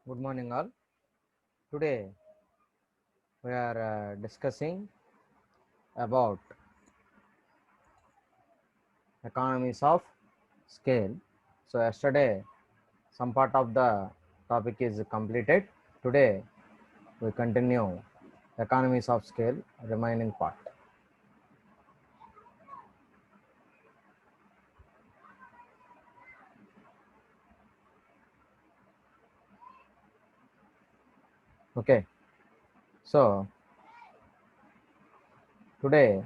Good morning, all. Today we are discussing about economies of scale. So, yesterday some part of the topic is completed. Today we continue economies of scale, remaining part. Okay, so today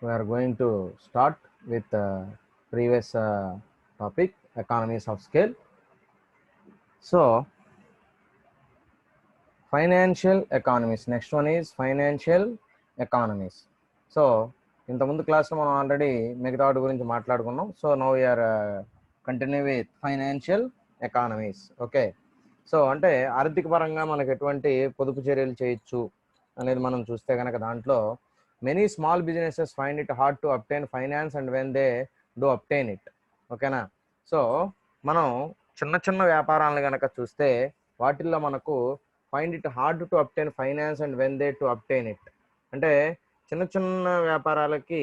we are going to start with previous topic, economies of scale. So, financial economies, next one is financial economies. So ఇంతకుముందు క్లాస్లో మనం already మిగతా వాటి గురించి మాట్లాడుకున్నాం. So now we are continue with financial economies. Okay, so అంటే ఆర్థిక పరంగా మనకు ఎటువంటి పొదుపు చర్యలు చేయొచ్చు అనేది మనం చూస్తే కనుక దాంట్లో many small businesses find it hard to obtain finance and when they do obtain it. ఓకేనా, సో మనం చిన్న చిన్న వ్యాపారాలను కనుక చూస్తే వాటిల్లో మనకు find it hard to obtain finance and when they to obtain it. అంటే చిన్న చిన్న వ్యాపారాలకి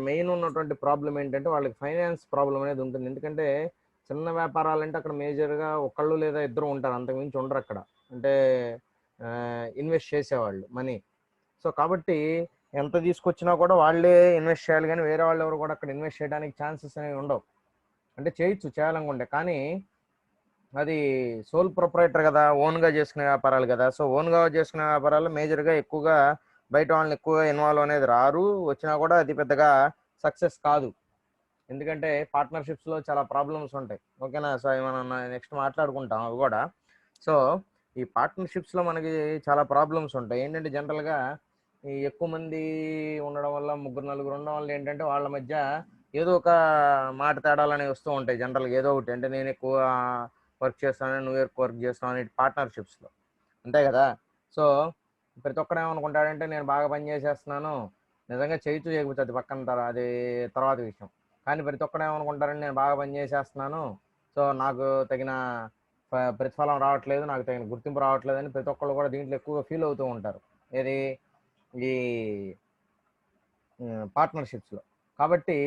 మెయిన్ ఉన్నటువంటి ప్రాబ్లం ఏంటంటే వాళ్ళకి ఫైనాన్స్ ప్రాబ్లం అనేది ఉంటుంది. ఎందుకంటే చిన్న వ్యాపారాలు అంటే అక్కడ మేజర్గా ఒకళ్ళు లేదా ఇద్దరు ఉంటారు, అంతకుమించి ఉండరు అక్కడ. అంటే ఇన్వెస్ట్ చేసేవాళ్ళు మనీ. సో కాబట్టి ఎంత తీసుకొచ్చినా కూడా వాళ్ళే ఇన్వెస్ట్ చేయాలి, కానీ వేరే వాళ్ళు ఎవరు కూడా అక్కడ ఇన్వెస్ట్ చేయడానికి ఛాన్సెస్ అనేవి ఉండవు. అంటే చేయొచ్చు చేయాలనుకుంటే, కానీ అది సోల్ ప్రొపరైటర్ కదా, ఓన్గా చేసుకునే వ్యాపారాలు కదా. సో ఓన్గా చేసుకునే వ్యాపారాలు మేజర్గా ఎక్కువగా బయట వాళ్ళని ఎక్కువగా ఇన్వాల్వ్ అనేది రారు, వచ్చినా కూడా అది పెద్దగా సక్సెస్ కాదు. ఎందుకంటే పార్ట్నర్షిప్స్లో చాలా ప్రాబ్లమ్స్ ఉంటాయి. ఓకేనా, సో అవి మనం నెక్స్ట్ మాట్లాడుకుంటాం అవి కూడా. సో ఈ పార్ట్నర్షిప్స్లో మనకి చాలా ప్రాబ్లమ్స్ ఉంటాయి. ఏంటంటే జనరల్గా ఈ ఎక్కువ మంది ఉండడం వల్ల, ముగ్గురు నలుగురు ఉండడం వల్ల ఏంటంటే వాళ్ళ మధ్య ఏదో ఒక మాట తేడాలు అనేవి వస్తూ ఉంటాయి. జనరల్గా ఏదో ఒకటి, అంటే నేను ఎక్కువ వర్క్ చేస్తాను, నువ్వు ఎక్కువ వర్క్ చేస్తాను అని పార్ట్నర్షిప్స్లో, అంతే కదా. సో ప్రతి ఒక్కడు ఏమనుకుంటాడంటే నేను బాగా పని చేసేస్తున్నాను, నిజంగా చేయొచ్చు చేయకపోతే అది పక్కన అది తర్వాత విషయం. కానీ ప్రతి ఒక్కడు ఏమనుకుంటారంటే నేను బాగా పని చేసేస్తున్నాను, సో నాకు తగిన ప్రతిఫలం రావట్లేదు, నాకు తగిన గుర్తింపు రావట్లేదు అని ప్రతి ఒక్కళ్ళు కూడా దీంట్లో ఎక్కువగా ఫీల్ అవుతూ ఉంటారు. ఏది ఈ పార్ట్నర్షిప్స్లో. కాబట్టి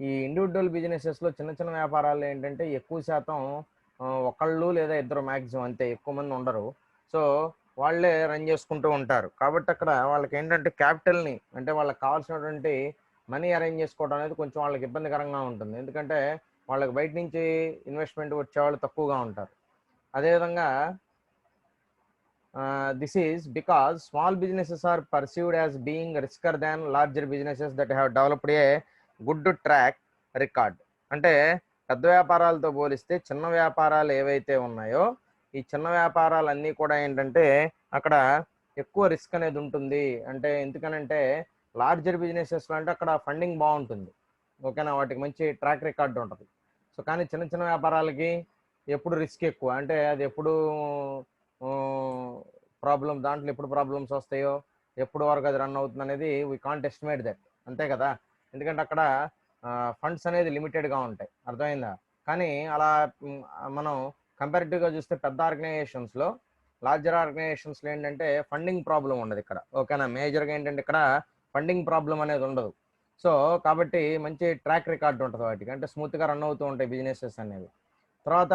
ఈ ఇండివిజువల్ బిజినెసెస్లో చిన్న చిన్న వ్యాపారాలు ఏంటంటే ఎక్కువ శాతం ఒకళ్ళు లేదా ఇద్దరు మ్యాక్సిమం, అంతే, ఎక్కువ మంది ఉండరు. సో వాళ్ళే రన్ చేసుకుంటూ ఉంటారు. కాబట్టి అక్కడ వాళ్ళకి ఏంటంటే క్యాపిటల్ని, అంటే వాళ్ళకి కావాల్సినటువంటి మనీ అరేంజ్ చేసుకోవడం అనేది కొంచెం వాళ్ళకి ఇబ్బందికరంగా ఉంటుంది. ఎందుకంటే వాళ్ళకి బయట నుంచి ఇన్వెస్ట్మెంట్ వచ్చేవాళ్ళు తక్కువగా ఉంటారు. అదేవిధంగా this is because small businesses are perceived as being riskier than larger businesses that have developed a good track record. అంటే పెద్ద వ్యాపారాలతో పోలిస్తే చిన్న వ్యాపారాలు ఏవైతే ఉన్నాయో ఈ చిన్న వ్యాపారాలన్నీ కూడా ఏంటంటే అక్కడ ఎక్కువ రిస్క్ అనేది ఉంటుంది. అంటే ఎందుకనంటే లార్జర్ బిజినెసెస్లో అంటే అక్కడ ఫండింగ్ బాగుంటుంది. ఓకేనా, వాటికి మంచి ట్రాక్ రికార్డ్ ఉంటుంది. సో కానీ చిన్న చిన్న వ్యాపారాలకి ఎప్పుడు రిస్క్ ఎక్కువ, అంటే అది ఎప్పుడు ప్రాబ్లం, దాంట్లో ఎప్పుడు ప్రాబ్లమ్స్ వస్తాయో, ఎప్పుడు వరకు అది రన్ అవుతుంది అనేది వీ కాంట్ ఎస్టిమేట్ దట్, అంతే కదా. ఎందుకంటే అక్కడ ఫండ్స్ అనేది లిమిటెడ్గా ఉంటాయి, అర్థమైందా. కానీ అలా మనం కంపారిటివ్గా చూస్తే పెద్ద ఆర్గనైజేషన్స్లో, లార్జర్ ఆర్గనైజేషన్స్లో ఏంటంటే ఫండింగ్ ప్రాబ్లం ఉండదు ఇక్కడ. ఓకేనా, మేజర్గా ఏంటంటే ఇక్కడ ఫండింగ్ ప్రాబ్లం అనేది ఉండదు. సో కాబట్టి మంచి ట్రాక్ రికార్డ్ ఉంటుంది వాటికి, అంటే స్మూత్గా రన్ అవుతూ ఉంటాయి బిజినెసెస్ అనేవి. తర్వాత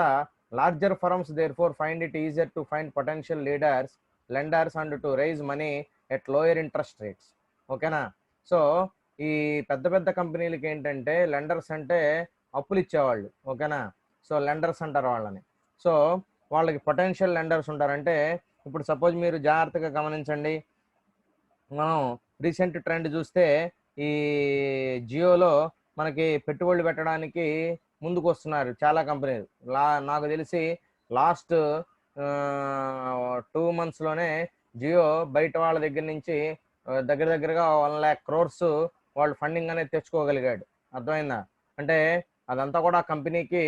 larger firms therefore find it easier to find potential leaders, lenders and to raise money at lower interest rates. ఓకేనా, సో ఈ పెద్ద పెద్ద కంపెనీలకి ఏంటంటే లెండర్స్ అంటే అప్పులు ఇచ్చేవాళ్ళు. ఓకేనా, సో లెండర్స్ అంటారు వాళ్ళని. సో వాళ్ళకి పొటెన్షియల్ లెండర్స్ ఉంటారంటే, ఇప్పుడు సపోజ్ మీరు జాగ్రత్తగా గమనించండి, మనం రీసెంట్ ట్రెండ్ చూస్తే ఈ జియోలో మనకి పెట్టుబడులు పెట్టడానికి ముందుకు వస్తున్నారు చాలా కంపెనీలు. నాకు తెలిసి లాస్ట్ 2 monthsలోనే జియో బయట వాళ్ళ దగ్గర నుంచి దగ్గరగా 1 lakh crores వాళ్ళు ఫండింగ్ అనేది తెచ్చుకోగలిగాడు. అర్థమైందా, అంటే అదంతా కూడా కంపెనీకి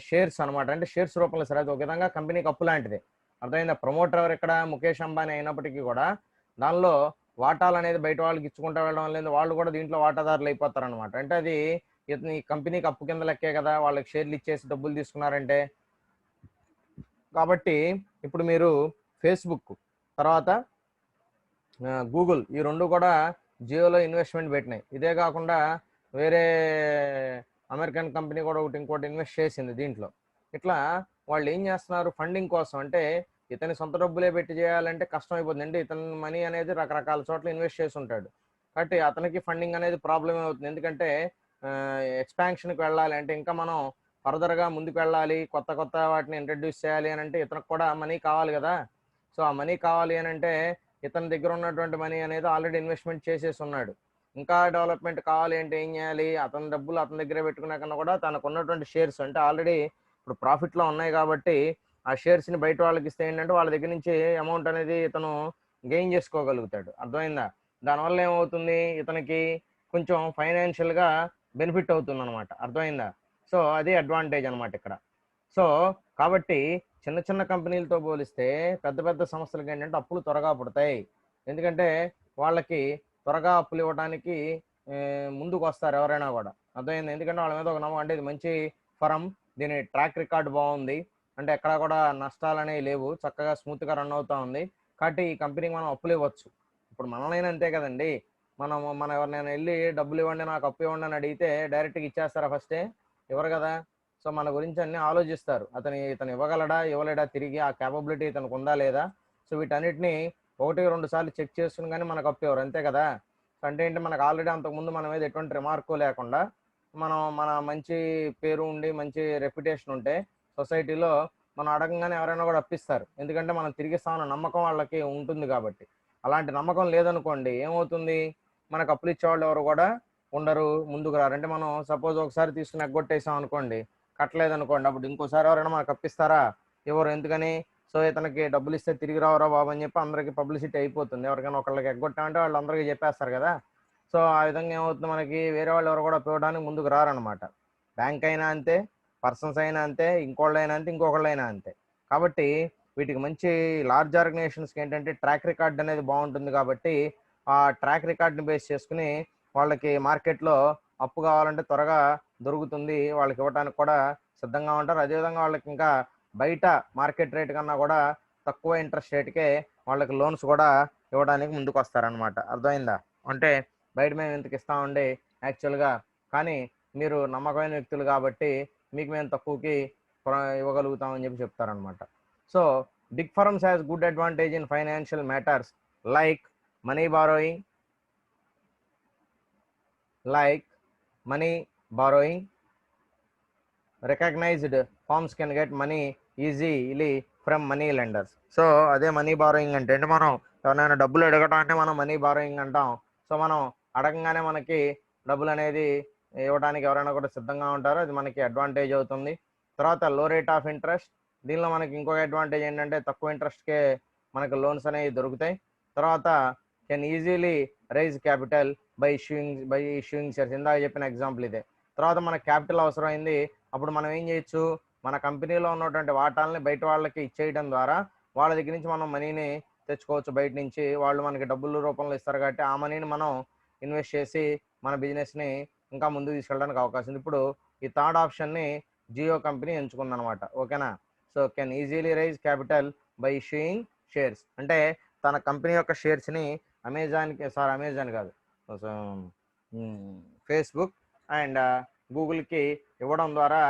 షేర్స్ అనమాట. అంటే షేర్స్ రూపంలో సరే, అది ఒక విధంగా కంపెనీకి అప్పు లాంటిది. అర్థమైందా. ప్రమోటర్ ఎవరు ఇక్కడ, ముఖేష్ అంబానీ అయినప్పటికీ కూడా దానిలో వాటాలు అనేది బయట వాళ్ళకి ఇచ్చుకుంటూ వెళ్ళడం లేదు, వాళ్ళు కూడా దీంట్లో వాటాదారులు అయిపోతారు అనమాట. అంటే అది ఇతని కంపెనీకి అప్పు కింద లెక్కే కదా, వాళ్ళకి షేర్లు ఇచ్చేసి డబ్బులు తీసుకున్నారంటే. కాబట్టి ఇప్పుడు మీరు ఫేస్బుక్ తర్వాత గూగుల్ ఈ రెండు కూడా జియోలో ఇన్వెస్ట్మెంట్ పెట్టినాయి. ఇదే కాకుండా వేరే అమెరికన్ కంపెనీ కూడా ఒకటి ఇంకోటి ఇన్వెస్ట్ చేసింది దీంట్లో. ఇట్లా వాళ్ళు ఏం చేస్తున్నారు, ఫండింగ్ కోసం, అంటే ఇతని సొంత డబ్బులే పెట్టి చేయాలంటే కష్టం అయిపోతుంది. అంటే ఇతని మనీ అనేది రకరకాల చోట్ల ఇన్వెస్ట్ చేసి ఉంటాడు. కాబట్టి అతనికి ఫండింగ్ అనేది ప్రాబ్లమ్ అవుతుంది. ఎందుకంటే ఎక్స్పాన్షన్కి వెళ్ళాలి అంటే, ఇంకా మనం ఫర్దర్గా ముందుకు వెళ్ళాలి, కొత్త కొత్త వాటిని ఇంట్రడ్యూస్ చేయాలి అని అంటే ఇతనికి కూడా మనీ కావాలి కదా. సో ఆ మనీ కావాలి అని అంటే ఇతని దగ్గర ఉన్నటువంటి మనీ అనేది ఆల్రెడీ ఇన్వెస్ట్మెంట్ చేసేసి ఉన్నాడు. ఇంకా డెవలప్మెంట్ కావాలి అంటే ఏం చేయాలి, అతని డబ్బులు అతని దగ్గరే పెట్టుకున్నా కన్నా కూడా తనకు ఉన్నటువంటి షేర్స్ అంటే ఆల్రెడీ ఇప్పుడు ప్రాఫిట్లో ఉన్నాయి కాబట్టి ఆ షేర్స్ని బయట వాళ్ళకి ఇస్తే ఏంటంటే వాళ్ళ దగ్గర నుంచి అమౌంట్ అనేది ఇతను గెయిన్ చేసుకోగలుగుతాడు. అర్థమైందా? దానివల్ల ఏమవుతుంది, ఇతనికి కొంచెం ఫైనాన్షియల్గా బెనిఫిట్ అవుతుంది అనమాట. అర్థమైందా? సో అది అడ్వాంటేజ్ అనమాట ఇక్కడ. సో కాబట్టి చిన్న చిన్న కంపెనీలతో పోలిస్తే పెద్ద పెద్ద సంస్థలకి ఏంటంటే అప్పులు త్వరగా పుడతాయి. ఎందుకంటే వాళ్ళకి త్వరగా అప్పులు ఇవ్వడానికి ముందుకు వస్తారు ఎవరైనా కూడా. అర్థమైంది? ఎందుకంటే వాళ్ళ మీద ఒక నమ్మకం, అంటే ఇది మంచి ఫరం, దీని ట్రాక్ రికార్డ్ బాగుంది, అంటే ఎక్కడ కూడా నష్టాలు అనేవి లేవు, చక్కగా స్మూత్గా రన్ అవుతా ఉంది, కాబట్టి ఈ కంపెనీకి మనం అప్పులు ఇవ్వచ్చు. ఇప్పుడు మనలైనా అంతే కదండి. మన ఎవరినైనా వెళ్ళి డబ్బులు ఇవ్వండి, నాకు అప్పు ఇవ్వండి అని అడిగితే డైరెక్ట్గా ఇచ్చేస్తారా? ఫస్టే ఇవ్వరు కదా. సో మన గురించి అన్ని ఆలోచిస్తారు, ఇతను ఇవ్వగలడా ఇవ్వలేడా, తిరిగి ఆ క్యాపబిలిటీ ఇతనికి ఉందా లేదా. సో వీటన్నిటిని 1-2 సార్లు చెక్ చేసుకుని కానీ మనకు అప్పు ఇవ్వరు, అంతే కదా. సో అంటే ఏంటి, మనకు ఆల్రెడీ అంతకుముందు మన మీద ఎటువంటి రిమార్కు లేకుండా మన మంచి పేరు ఉండి మంచి రెప్యుటేషన్ ఉంటే సొసైటీలో మనం అడగంగానే ఎవరైనా కూడా అప్పిస్తారు. ఎందుకంటే మనం తిరిగిస్తామన్న నమ్మకం వాళ్ళకి ఉంటుంది కాబట్టి. అలాంటి నమ్మకం లేదనుకోండి ఏమవుతుంది, మనకు అప్పులు ఇచ్చేవాళ్ళు ఎవరు కూడా ఉండరు, ముందుకు రారు. అంటే మనం సపోజ్ ఒకసారి తీసుకుని ఎగ్గొట్టేసాం అనుకోండి, కట్టలేదనుకోండి, అప్పుడు ఇంకోసారి ఎవరైనా మనకు అప్పిస్తారా? ఎవరు. ఎందుకని? సో ఇతనికి డబ్బులు ఇస్తే తిరిగి రావరా బాబు అని చెప్పి అందరికి పబ్లిసిటీ అయిపోతుంది. ఎవరికైనా ఒకళ్ళకి ఎగ్గొట్టామంటే వాళ్ళు అందరికీ చెప్పేస్తారు కదా. సో ఆ విధంగా ఏమవుతుంది, మనకి వేరే వాళ్ళు ఎవరు కూడా పోవడానికి ముందుకు రారనమాట. బ్యాంక్ అయినా అంతే, పర్సన్స్ అయినా అంతే, ఇంకోళ్ళైనా అంతే, ఇంకొకళ్ళైనా అంతే. కాబట్టి వీటికి మంచి లార్జ్ ఆర్గనైజేషన్స్కి ఏంటంటే ట్రాక్ రికార్డ్ అనేది బాగుంటుంది కాబట్టి ఆ ట్రాక్ రికార్డ్ని బేస్ చేసుకుని వాళ్ళకి మార్కెట్లో అప్పు కావాలంటే త్వరగా దొరుకుతుంది, వాళ్ళకి ఇవ్వడానికి కూడా సిద్ధంగా ఉంటారు. అదేవిధంగా వాళ్ళకి ఇంకా బయట మార్కెట్ రేట్ కన్నా కూడా తక్కువ ఇంట్రెస్ట్ రేట్కే వాళ్ళకి లోన్స్ కూడా ఇవ్వడానికి ముందుకు వస్తారనమాట. అర్థమైందా? అంటే బయట మేము ఇంతకు ఇస్తామండి యాక్చువల్గా, కానీ మీరు నమ్మకమైన వ్యక్తులు కాబట్టి మీకు మేము తక్కువకి ఇవ్వగలుగుతామని చెప్పి చెప్తారనమాట. So big firms has good advantage in financial matters like money borrowing recognized firms can get money easily from money lenders. So అదే మనీ బారోయింగ్ అంటే మనం ఎవరైనా డబ్బులు అడగటం అంటే మనం మనీ బారోయింగ్ అంటాం. సో మనం అడగంగానే మనకి డబ్బులు అనేది ఇవ్వడానికి ఎవరైనా కూడా సిద్ధంగా ఉంటారు, అది మనకి అడ్వాంటేజ్ అవుతుంది. తర్వాత లో రేట్ ఆఫ్ ఇంట్రెస్ట్, దీనిలో మనకి ఇంకొక అడ్వాంటేజ్ ఏంటంటే తక్కువ ఇంట్రెస్ట్కే మనకు లోన్స్ అనేవి దొరుకుతాయి. తర్వాత can easily raise capital by issuing shares, ఇందాక చెప్పిన ఎగ్జాంపుల్ ఇదే. తర్వాత మనకు క్యాపిటల్ అవసరమైంది, అప్పుడు మనం ఏం చేయొచ్చు, మన కంపెనీలో ఉన్నటువంటి వాటాలని బయట వాళ్ళకి ఇచ్చేయడం ద్వారా వాళ్ళ దగ్గర నుంచి మనం మనీని తెచ్చుకోవచ్చు. బయట నుంచి వాళ్ళు మనకి డబ్బుల రూపంలో ఇస్తారు కాబట్టి ఆ మనీని మనం ఇన్వెస్ట్ చేసి మన బిజినెస్ని ఇంకా ముందుకు తీసుకెళ్ళడానికి అవకాశం ఉంది. ఇప్పుడు ఈ థర్డ్ ఆప్షన్ని జియో కంపెనీ ఎంచుకుందనమాట. ఓకేనా? So can easily raise capital by issuing shares, అంటే తన కంపెనీ యొక్క షేర్స్ని అమెజాన్ కాదు, ఫేస్బుక్ అండ్ గూగుల్కి ఇవ్వడం ద్వారా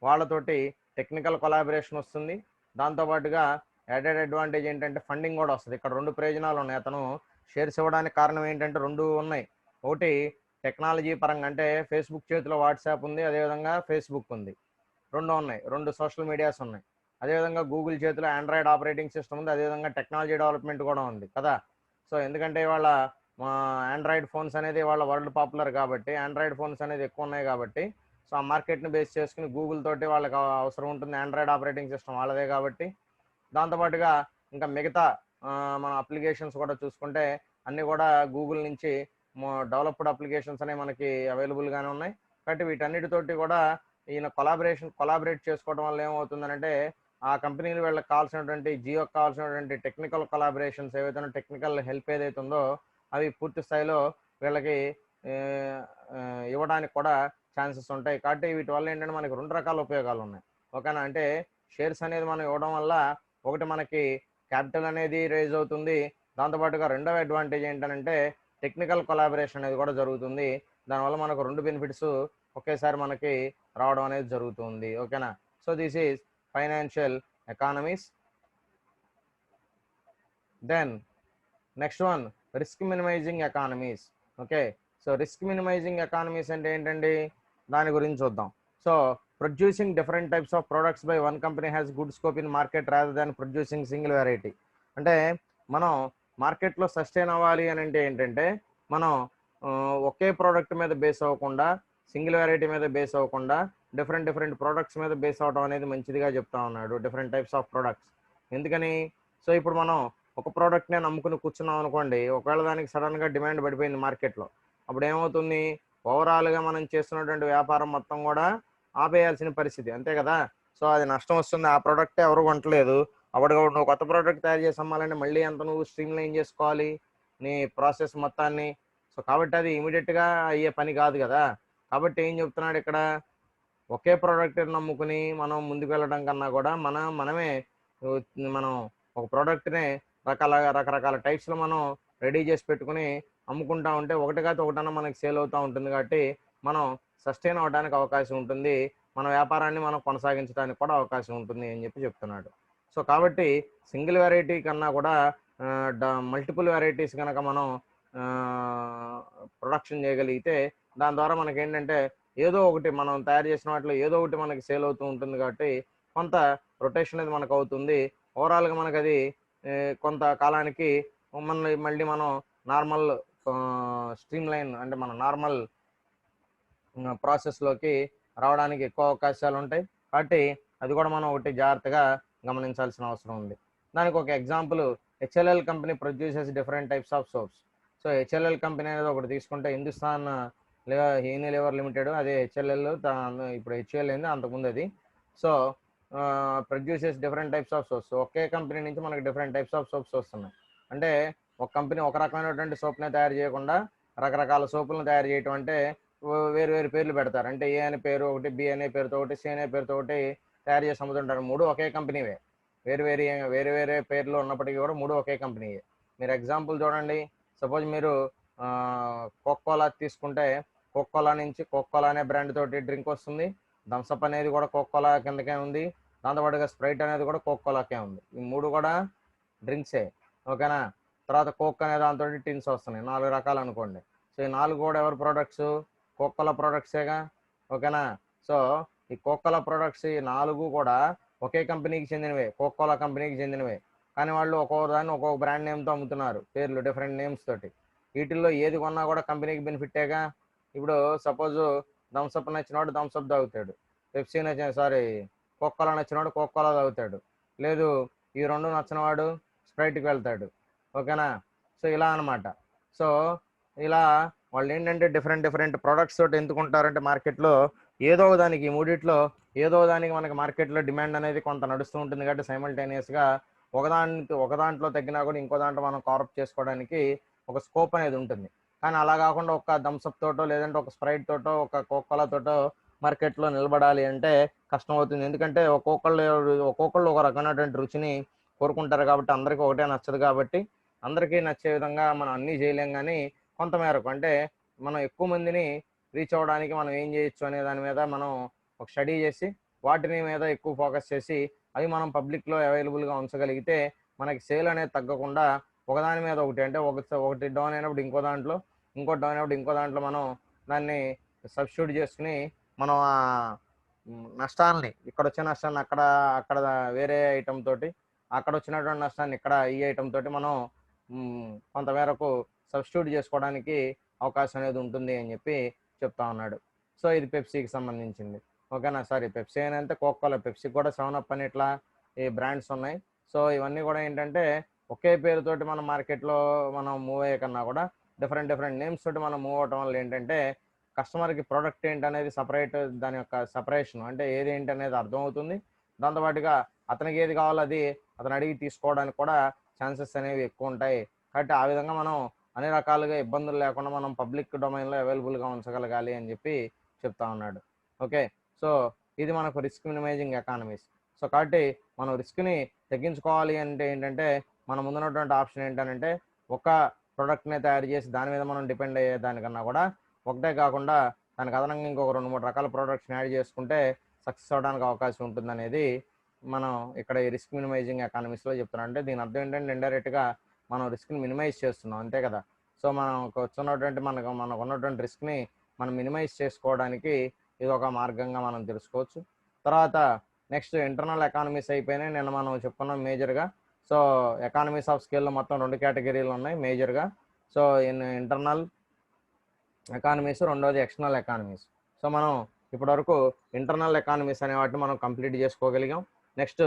వాళ్ళతోటి టెక్నికల్ కొలాబరేషన్ వస్తుంది. దాంతోపాటుగా యాడెడ్ అడ్వాంటేజ్ ఏంటంటే ఫండింగ్ కూడా వస్తుంది. ఇక్కడ 2 ప్రయోజనాలు ఉన్నాయి. అతను షేర్స్ ఇవ్వడానికి కారణం ఏంటంటే 2 ఉన్నాయి. ఒకటి టెక్నాలజీ పరంగా, అంటే ఫేస్బుక్ చేతిలో వాట్సాప్ ఉంది, అదేవిధంగా ఫేస్బుక్ ఉంది, 2 ఉన్నాయి, 2 సోషల్ మీడియాస్ ఉన్నాయి. అదేవిధంగా గూగుల్ చేతిలో ఆండ్రాయిడ్ ఆపరేటింగ్ సిస్టమ్ ఉంది, అదేవిధంగా టెక్నాలజీ డెవలప్మెంట్ కూడా ఉంది కదా. సో ఎందుకంటే ఇవాళ ఆండ్రాయిడ్ ఫోన్స్ అనేది వాళ్ళ వరల్డ్ పాపులర్ కాబట్టి, ఆండ్రాయిడ్ ఫోన్స్ అనేది ఎక్కువ ఉన్నాయి కాబట్టి, సో ఆ మార్కెట్ని బేస్ చేసుకుని గూగుల్ తోటి వాళ్ళకి అవసరం ఉంటుంది, ఆండ్రాయిడ్ ఆపరేటింగ్ సిస్టమ్ వాళ్ళదే కాబట్టి. దాంతోపాటుగా ఇంకా మిగతా మన అప్లికేషన్స్ కూడా చూసుకుంటే అన్నీ కూడా గూగుల్ నుంచి డెవలప్డ్ అప్లికేషన్స్ అనేవి మనకి అవైలబుల్గానే ఉన్నాయి. కాబట్టి వీటన్నిటితోటి కూడా ఈయన కొలాబరేట్ చేసుకోవడం వల్ల ఏమవుతుందంటే ఆ కంపెనీలు వీళ్ళకి కావాల్సినటువంటి జియోకి కావాల్సినటువంటి టెక్నికల్ కొలాబరేషన్స్ ఏవైతే టెక్నికల్ హెల్ప్ ఏదైతే ఉందో అవి పూర్తి స్థాయిలో వీళ్ళకి ఇవ్వడానికి కూడా ఛాన్సెస్ ఉంటాయి. కాబట్టి వీటి వల్ల ఏంటంటే మనకి 2 రకాల ఉపయోగాలు ఉన్నాయి. ఓకేనా? అంటే షేర్స్ అనేది మనం ఇవ్వడం వల్ల ఒకటి మనకి క్యాపిటల్ అనేది రేజ్ అవుతుంది, దాంతోపాటుగా రెండవ అడ్వాంటేజ్ ఏంటంటే టెక్నికల్ కొలాబరేషన్ అనేది కూడా జరుగుతుంది. దానివల్ల మనకు రెండు బెనిఫిట్స్ ఒకేసారి మనకి రావడం అనేది జరుగుతుంది. ఓకేనా. So this is financial economies. Then next one risk minimising economies. Okay, so risk minimising economies అంటే ఏంటండి, దాని గురించి చూద్దాం. So producing different types of products by one company has good scope in market rather than producing single variety. అంటే మనం మార్కెట్లో sustain అవ్వాలి అని అంటే ఏంటంటే మనం ఒకే ప్రోడక్ట్ మీద బేస్ అవ్వకుండా, సింగిల్ వెరైటీ మీద బేస్ అవ్వకుండా డిఫరెంట్ డిఫరెంట్ ప్రోడక్ట్స్ మీద బేస్ అవ్వడం అనేది మంచిదిగా చెప్తా ఉన్నాడు. డిఫరెంట్ టైప్స్ ఆఫ్ ప్రొడక్ట్స్ ఎందుకని, సో ఇప్పుడు మనం ఒక ప్రోడక్ట్నే నమ్ముకుని కూర్చున్నాం అనుకోండి, ఒకవేళ దానికి సడన్గా డిమాండ్ పడిపోయింది మార్కెట్లో, అప్పుడు ఏమవుతుంది, ఓవరాల్గా మనం చేస్తున్నటువంటి వ్యాపారం మొత్తం కూడా ఆపేయాల్సిన పరిస్థితి, అంతే కదా. సో అది నష్టం వస్తుంది, ఆ ప్రోడక్ట్ ఎవరు కొంటలేదు, అప్పుడు నువ్వు కొత్త ప్రోడక్ట్ తయారు చేసి అమ్మాలంటే మళ్ళీ అంత నువ్వు స్ట్రీమ్ లైన్ చేసుకోవాలి నీ ప్రాసెస్ మొత్తాన్ని. సో కాబట్టి అది ఇమీడియట్గా అయ్యే పని కాదు కదా. కాబట్టి ఏం చెప్తున్నాడు ఇక్కడ, ఒకే ప్రోడక్ట్ నమ్ముకుని మనం ముందుకు వెళ్ళడం కన్నా కూడా మనమే మనం ఒక ప్రోడక్ట్నే రకరకాల టైప్స్లో మనం రెడీ చేసి పెట్టుకుని అమ్ముకుంటా ఉంటే ఒకటి కాదు ఒకటన్నా మనకి సేల్ అవుతూ ఉంటుంది. కాబట్టి మనం సస్టైన్ అవ్వడానికి అవకాశం ఉంటుంది, మన వ్యాపారాన్ని మనం కొనసాగించడానికి కూడా అవకాశం ఉంటుంది అని చెప్పి చెప్తున్నాడు. సో కాబట్టి సింగిల్ వెరైటీ కన్నా కూడా మల్టిపుల్ వెరైటీస్ కనుక మనం ప్రొడక్షన్ చేయగలిగితే దాని ద్వారా మనకి ఏంటంటే ఏదో ఒకటి మనం తయారు చేసిన వాటిలో ఏదో ఒకటి మనకి సేల్ అవుతూ ఉంటుంది. కాబట్టి కొంత రొటేషన్ అనేది మనకు అవుతుంది. ఓవరాల్గా మనకు అది కొంత కాలానికి మళ్ళీ మనం నార్మల్ స్ట్రీమ్ లైన్ అంటే మన నార్మల్ ప్రాసెస్లోకి రావడానికి ఎక్కువ అవకాశాలు ఉంటాయి. కాబట్టి అది కూడా మనం ఒకటి జాగ్రత్తగా గమనించాల్సిన అవసరం ఉంది. దానికి ఒక example, HLL company produces different types of swords. So HLL company అనేది ఒకటి తీసుకుంటే హిందుస్థాన్ యూనిలివర్ లిమిటెడ్, అదే హెచ్ఎల్ఎల్, ఇప్పుడు హెచ్ఎల్ అయింది, అంతకుముందు అది. So produces different types of swords. Okay company నుంచి మనకి డిఫరెంట్ టైప్స్ ఆఫ్ సోప్స్ వస్తున్నాయి. అంటే ఒక కంపెనీ ఒక రకమైనటువంటి సోప్నే తయారు చేయకుండా రకరకాల సోపులను తయారు చేయటం అంటే వేరు వేరు పేర్లు పెడతారు. అంటే ఏ అనే పేరు ఒకటి, బి అనే పేరుతో ఒకటి, సి అనే పేరుతో ఒకటి తయారు చేసి అమ్ముతుంటారు. మూడు ఒకే కంపెనీవే, వేరే వేరే పేర్లు ఉన్నప్పటికీ కూడా మూడు ఒకే కంపెనీయే. మీరు ఎగ్జాంపుల్ చూడండి, సపోజ్ మీరు కోకోలా తీసుకుంటే కోకోలా నుంచి కోకోలా అనే బ్రాండ్ తోటి డ్రింక్ వస్తుంది, థమ్సప్ అనేది కూడా కోకోలా కిందకే ఉంది, దాంతోపాటుగా స్ప్రైట్ అనేది కూడా కోకోలాకే ఉంది. ఈ మూడు కూడా డ్రింక్సే, ఓకేనా. తర్వాత కోక్ అనే దాంతో టిన్స్ వస్తున్నాయి, 4 రకాలు అనుకోండి. సో ఈ 4 కూడా ఎవరి ప్రోడక్ట్స్, కోకోలా ప్రోడక్ట్సేగా, ఓకేనా. సో ఈ కోకోలా ప్రోడక్ట్స్ ఈ 4 కూడా ఒకే కంపెనీకి చెందినవే, కోకోలా కంపెనీకి చెందినవే. కానీ వాళ్ళు ఒక్కొక్కదాన్ని ఒక్కొక్క బ్రాండ్ నేమ్తో అమ్ముతున్నారు, పేర్లు డిఫరెంట్ నేమ్స్ తోటి. వీటిల్లో ఏది కొన్నా కూడా కంపెనీకి బెనిఫిట్టేగా. ఇప్పుడు సపోజ్ థమ్సప్ నచ్చినవాడు థమ్సప్ తాగుతాడు, పెప్సీ కోకోలా నచ్చినవాడు కోకోలా తాగుతాడు, లేదు ఈ రెండు నచ్చినవాడు స్ప్రైట్కి వెళ్తాడు, ఓకేనా. సో ఇలా అనమాట. సో ఇలా వాళ్ళు ఏంటంటే డిఫరెంట్ డిఫరెంట్ ప్రోడక్ట్స్ తోటి ఎందుకుంటారంటే మార్కెట్లో ఏదో దానికి, మూడిట్లో ఏదో దానికి మనకి మార్కెట్లో డిమాండ్ అనేది కొంత నడుస్తూ ఉంటుంది. కాబట్టి సైమల్టేనియస్గా ఒక దాంట్లో తగ్గినా కూడా ఇంకో దాంట్లో మనం కవరప్ చేసుకోవడానికి ఒక స్కోప్ అనేది ఉంటుంది. కానీ అలా కాకుండా ఒక థమ్సప్ తోటో లేదంటే ఒక స్ప్రైట్ తోటో ఒక కోకోలా తోటో మార్కెట్లో నిలబడాలి అంటే కష్టం అవుతుంది. ఎందుకంటే ఒక్కొక్కళ్ళు ఒక రకమైనటువంటి రుచిని కోరుకుంటారు. కాబట్టి అందరికీ ఒకటే నచ్చదు. కాబట్టి అందరికీ నచ్చే విధంగా మనం అన్నీ చేయలేం. కానీ కొంతమేరకు అంటే మనం ఎక్కువ మందిని రీచ్ అవ్వడానికి మనం ఏం చేయొచ్చు అనే దాని మీద మనం ఒక స్టడీ చేసి వాటిని మీద ఎక్కువ ఫోకస్ చేసి అవి మనం పబ్లిక్లో అవైలబుల్గా ఉంచగలిగితే మనకి సేల్ అనేది తగ్గకుండా ఒకదాని మీద ఒకటి, అంటే ఒకటి డౌన్ అయినప్పుడు ఇంకో దాంట్లో, ఇంకోటి డౌన్ అయినప్పుడు ఇంకో దాంట్లో మనం దాన్ని సబ్స్టిట్యూట్ చేసుకుని మనం ఆ నష్టాలని, ఇక్కడ వచ్చే నష్టాన్ని అక్కడ అక్కడ వేరే ఐటమ్ తోటి, అక్కడ వచ్చినటువంటి నష్టాన్ని ఇక్కడ ఈ ఐటమ్ తోటి మనం కొంతమేరకు సబ్స్టిట్యూట్ చేసుకోవడానికి అవకాశం అనేది ఉంటుంది అని చెప్పి చెప్తా ఉన్నాడు. సో ఇది పెప్సీకి సంబంధించింది, ఓకేనా. సారీ పెప్సీ అని అంటే కోకోలా, పెప్సీ కూడా 7up అని ఇట్లా ఈ బ్రాండ్స్ ఉన్నాయి. సో ఇవన్నీ కూడా ఏంటంటే ఒకే పేరుతోటి మన మార్కెట్లో మనం మూవ్ అయ్యే కన్నా కూడా డిఫరెంట్ డిఫరెంట్ నేమ్స్ తోటి మనం మూవ్ అవటం వల్ల ఏంటంటే కస్టమర్కి ప్రోడక్ట్ ఏంటి అనేది సపరేట్, దాని యొక్క సపరేషన్ అంటే ఏది ఏంటి అనేది అర్థమవుతుంది. దాంతోపాటుగా అతనికి ఏది కావాలో అది అతను అడిగి తీసుకోవడానికి కూడా ఛాన్సెస్ అనేవి ఎక్కువ ఉంటాయి. కాబట్టి ఆ విధంగా మనం అన్ని రకాలుగా ఇబ్బందులు లేకుండా మనం పబ్లిక్ డొమైన్లో అవైలబుల్గా ఉంచగలగాలి అని చెప్పి చెప్తా ఉన్నాడు. ఓకే, సో ఇది మనకు రిస్క్ మినిమైజింగ్ ఎకానమీస్. సో కాబట్టి మనం రిస్క్ని తగ్గించుకోవాలి అంటే ఏంటంటే మన ముందున్నటువంటి ఆప్షన్ ఏంటంటే ఒక ప్రోడక్ట్ని తయారు చేసి దాని మీద మనం డిపెండ్ అయ్యే దానికన్నా కూడా ఒకటే కాకుండా దానికి అదనంగా ఇంకొక 2-3 రకాల ప్రోడక్ట్స్ని యాడ్ చేసుకుంటే సక్సెస్ అవడానికి అవకాశం ఉంటుంది అనేది మనం ఇక్కడ ఈ రిస్క్ మినిమైజింగ్ ఎకానమీస్లో చెప్తున్నాం. అంటే దీని అర్థం ఏంటంటే ఇండైరెక్ట్గా మనం రిస్క్ని మినిమైజ్ చేస్తున్నాం అంతే కదా. సో మనకు వచ్చినటువంటి మనకు ఉన్నటువంటి రిస్క్ని మనం మినిమైజ్ చేసుకోవడానికి ఇది ఒక మార్గంగా మనం తెలుసుకోవచ్చు. తర్వాత నెక్స్ట్ ఇంటర్నల్ ఎకానమీస్ అయిపోయినాయి. నిన్న మనం చెప్పుకున్నాం మేజర్గా. సో ఎకానమీస్ ఆఫ్ స్కేల్లో మొత్తం 2 కేటగిరీలు ఉన్నాయి మేజర్గా. సో ఇంటర్నల్ ఎకానమీస్, రెండోది ఎక్స్టర్నల్ ఎకానమీస్. సో మనం ఇప్పటివరకు ఇంటర్నల్ ఎకానమీస్ అనే వాటిని మనం కంప్లీట్ చేసుకోగలిగాం. Next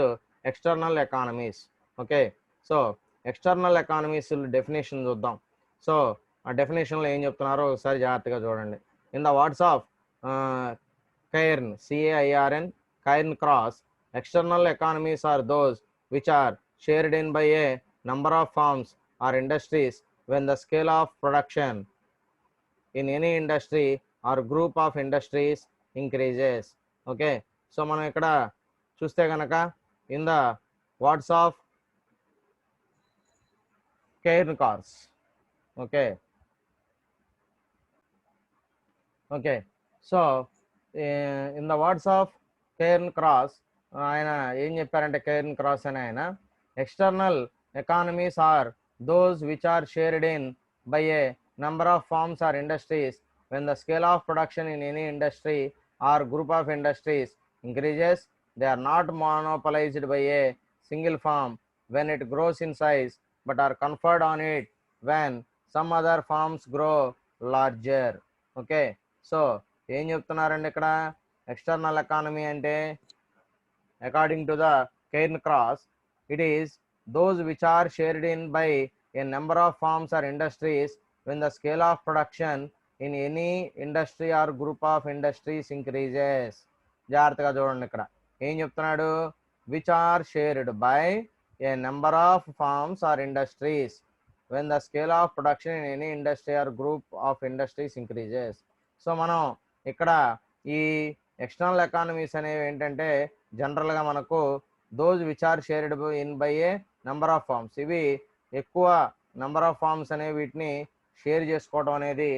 external economies. Okay, so external economies definition చూద్దాం. సో ఆ డెఫినేషన్లో ఏం చెప్తున్నారో ఒకసారి జాగ్రత్తగా చూడండి. In the words of Cairn, CAIRN, Cairn Cross, external economies are those which are shared in by a number of firms or industries when the scale of production in any industry or group of industries increases. Okay, so మనం ఇక్కడ చూస్తే కనుక in the words of Cairn Cross. Okay, so in the words of Cairncross, ఆయన ఏం చెప్పారంటే Cairncross అని ఆయన external economies are those which are shared in by a number of firms or industries when the scale of production in any industry or group of industries increases. They are not monopolised by a single firm when it grows in size but are conferred on it when some other firms grow larger. Okay, so ఏం చెప్తున్నారండి ఇక్కడ external economy అంటే according to the Cairn Cross, it is those which are shared in by a number of firms or industries when the scale of production in any industry or group of industries increases. జాగ్రత్తగా చూడండి, ఇక్కడ ఏం చెప్తున్నాడు, which are shared by a number of firms or industries when the scale of production in any industry or group of industries increases. So మనం ఇక్కడ ఈ external economies అనేవి ఏంటంటే జనరల్గా మనకు those which are shared in by a number of firms, ఇవి ఎక్కువ number of forms అనేవి వీటిని షేర్ చేసుకోవడం అనేది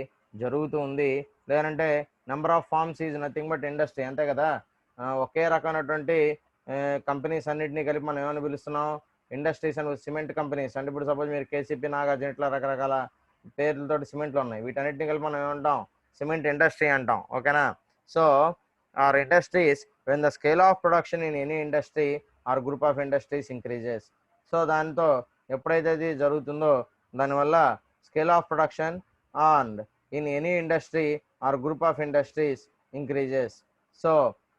జరుగుతుంది. లేదంటే number of firms is nothing but industry, అంతే కదా. ఒకే రకమైనటువంటి కంపెనీస్ అన్నింటినీ కలిపి మనం ఏమైనా పిలుస్తున్నాం, ఇండస్ట్రీస్ అని. సిమెంట్ కంపెనీస్ అంటే ఇప్పుడు సపోజ్ మీరు కేసీపీ, నాగార్జున, ఇట్లా రకరకాల పేర్లతో సిమెంట్లు ఉన్నాయి, వీటన్నిటిని కలిపి మనం ఏమంటాం, సిమెంట్ ఇండస్ట్రీ అంటాం. ఓకేనా. So or industries when the scale of production in any industry or group of industries increases. So దాంతో ఎప్పుడైతే అది జరుగుతుందో దానివల్ల scale of production and in any industry or group of industries increases. So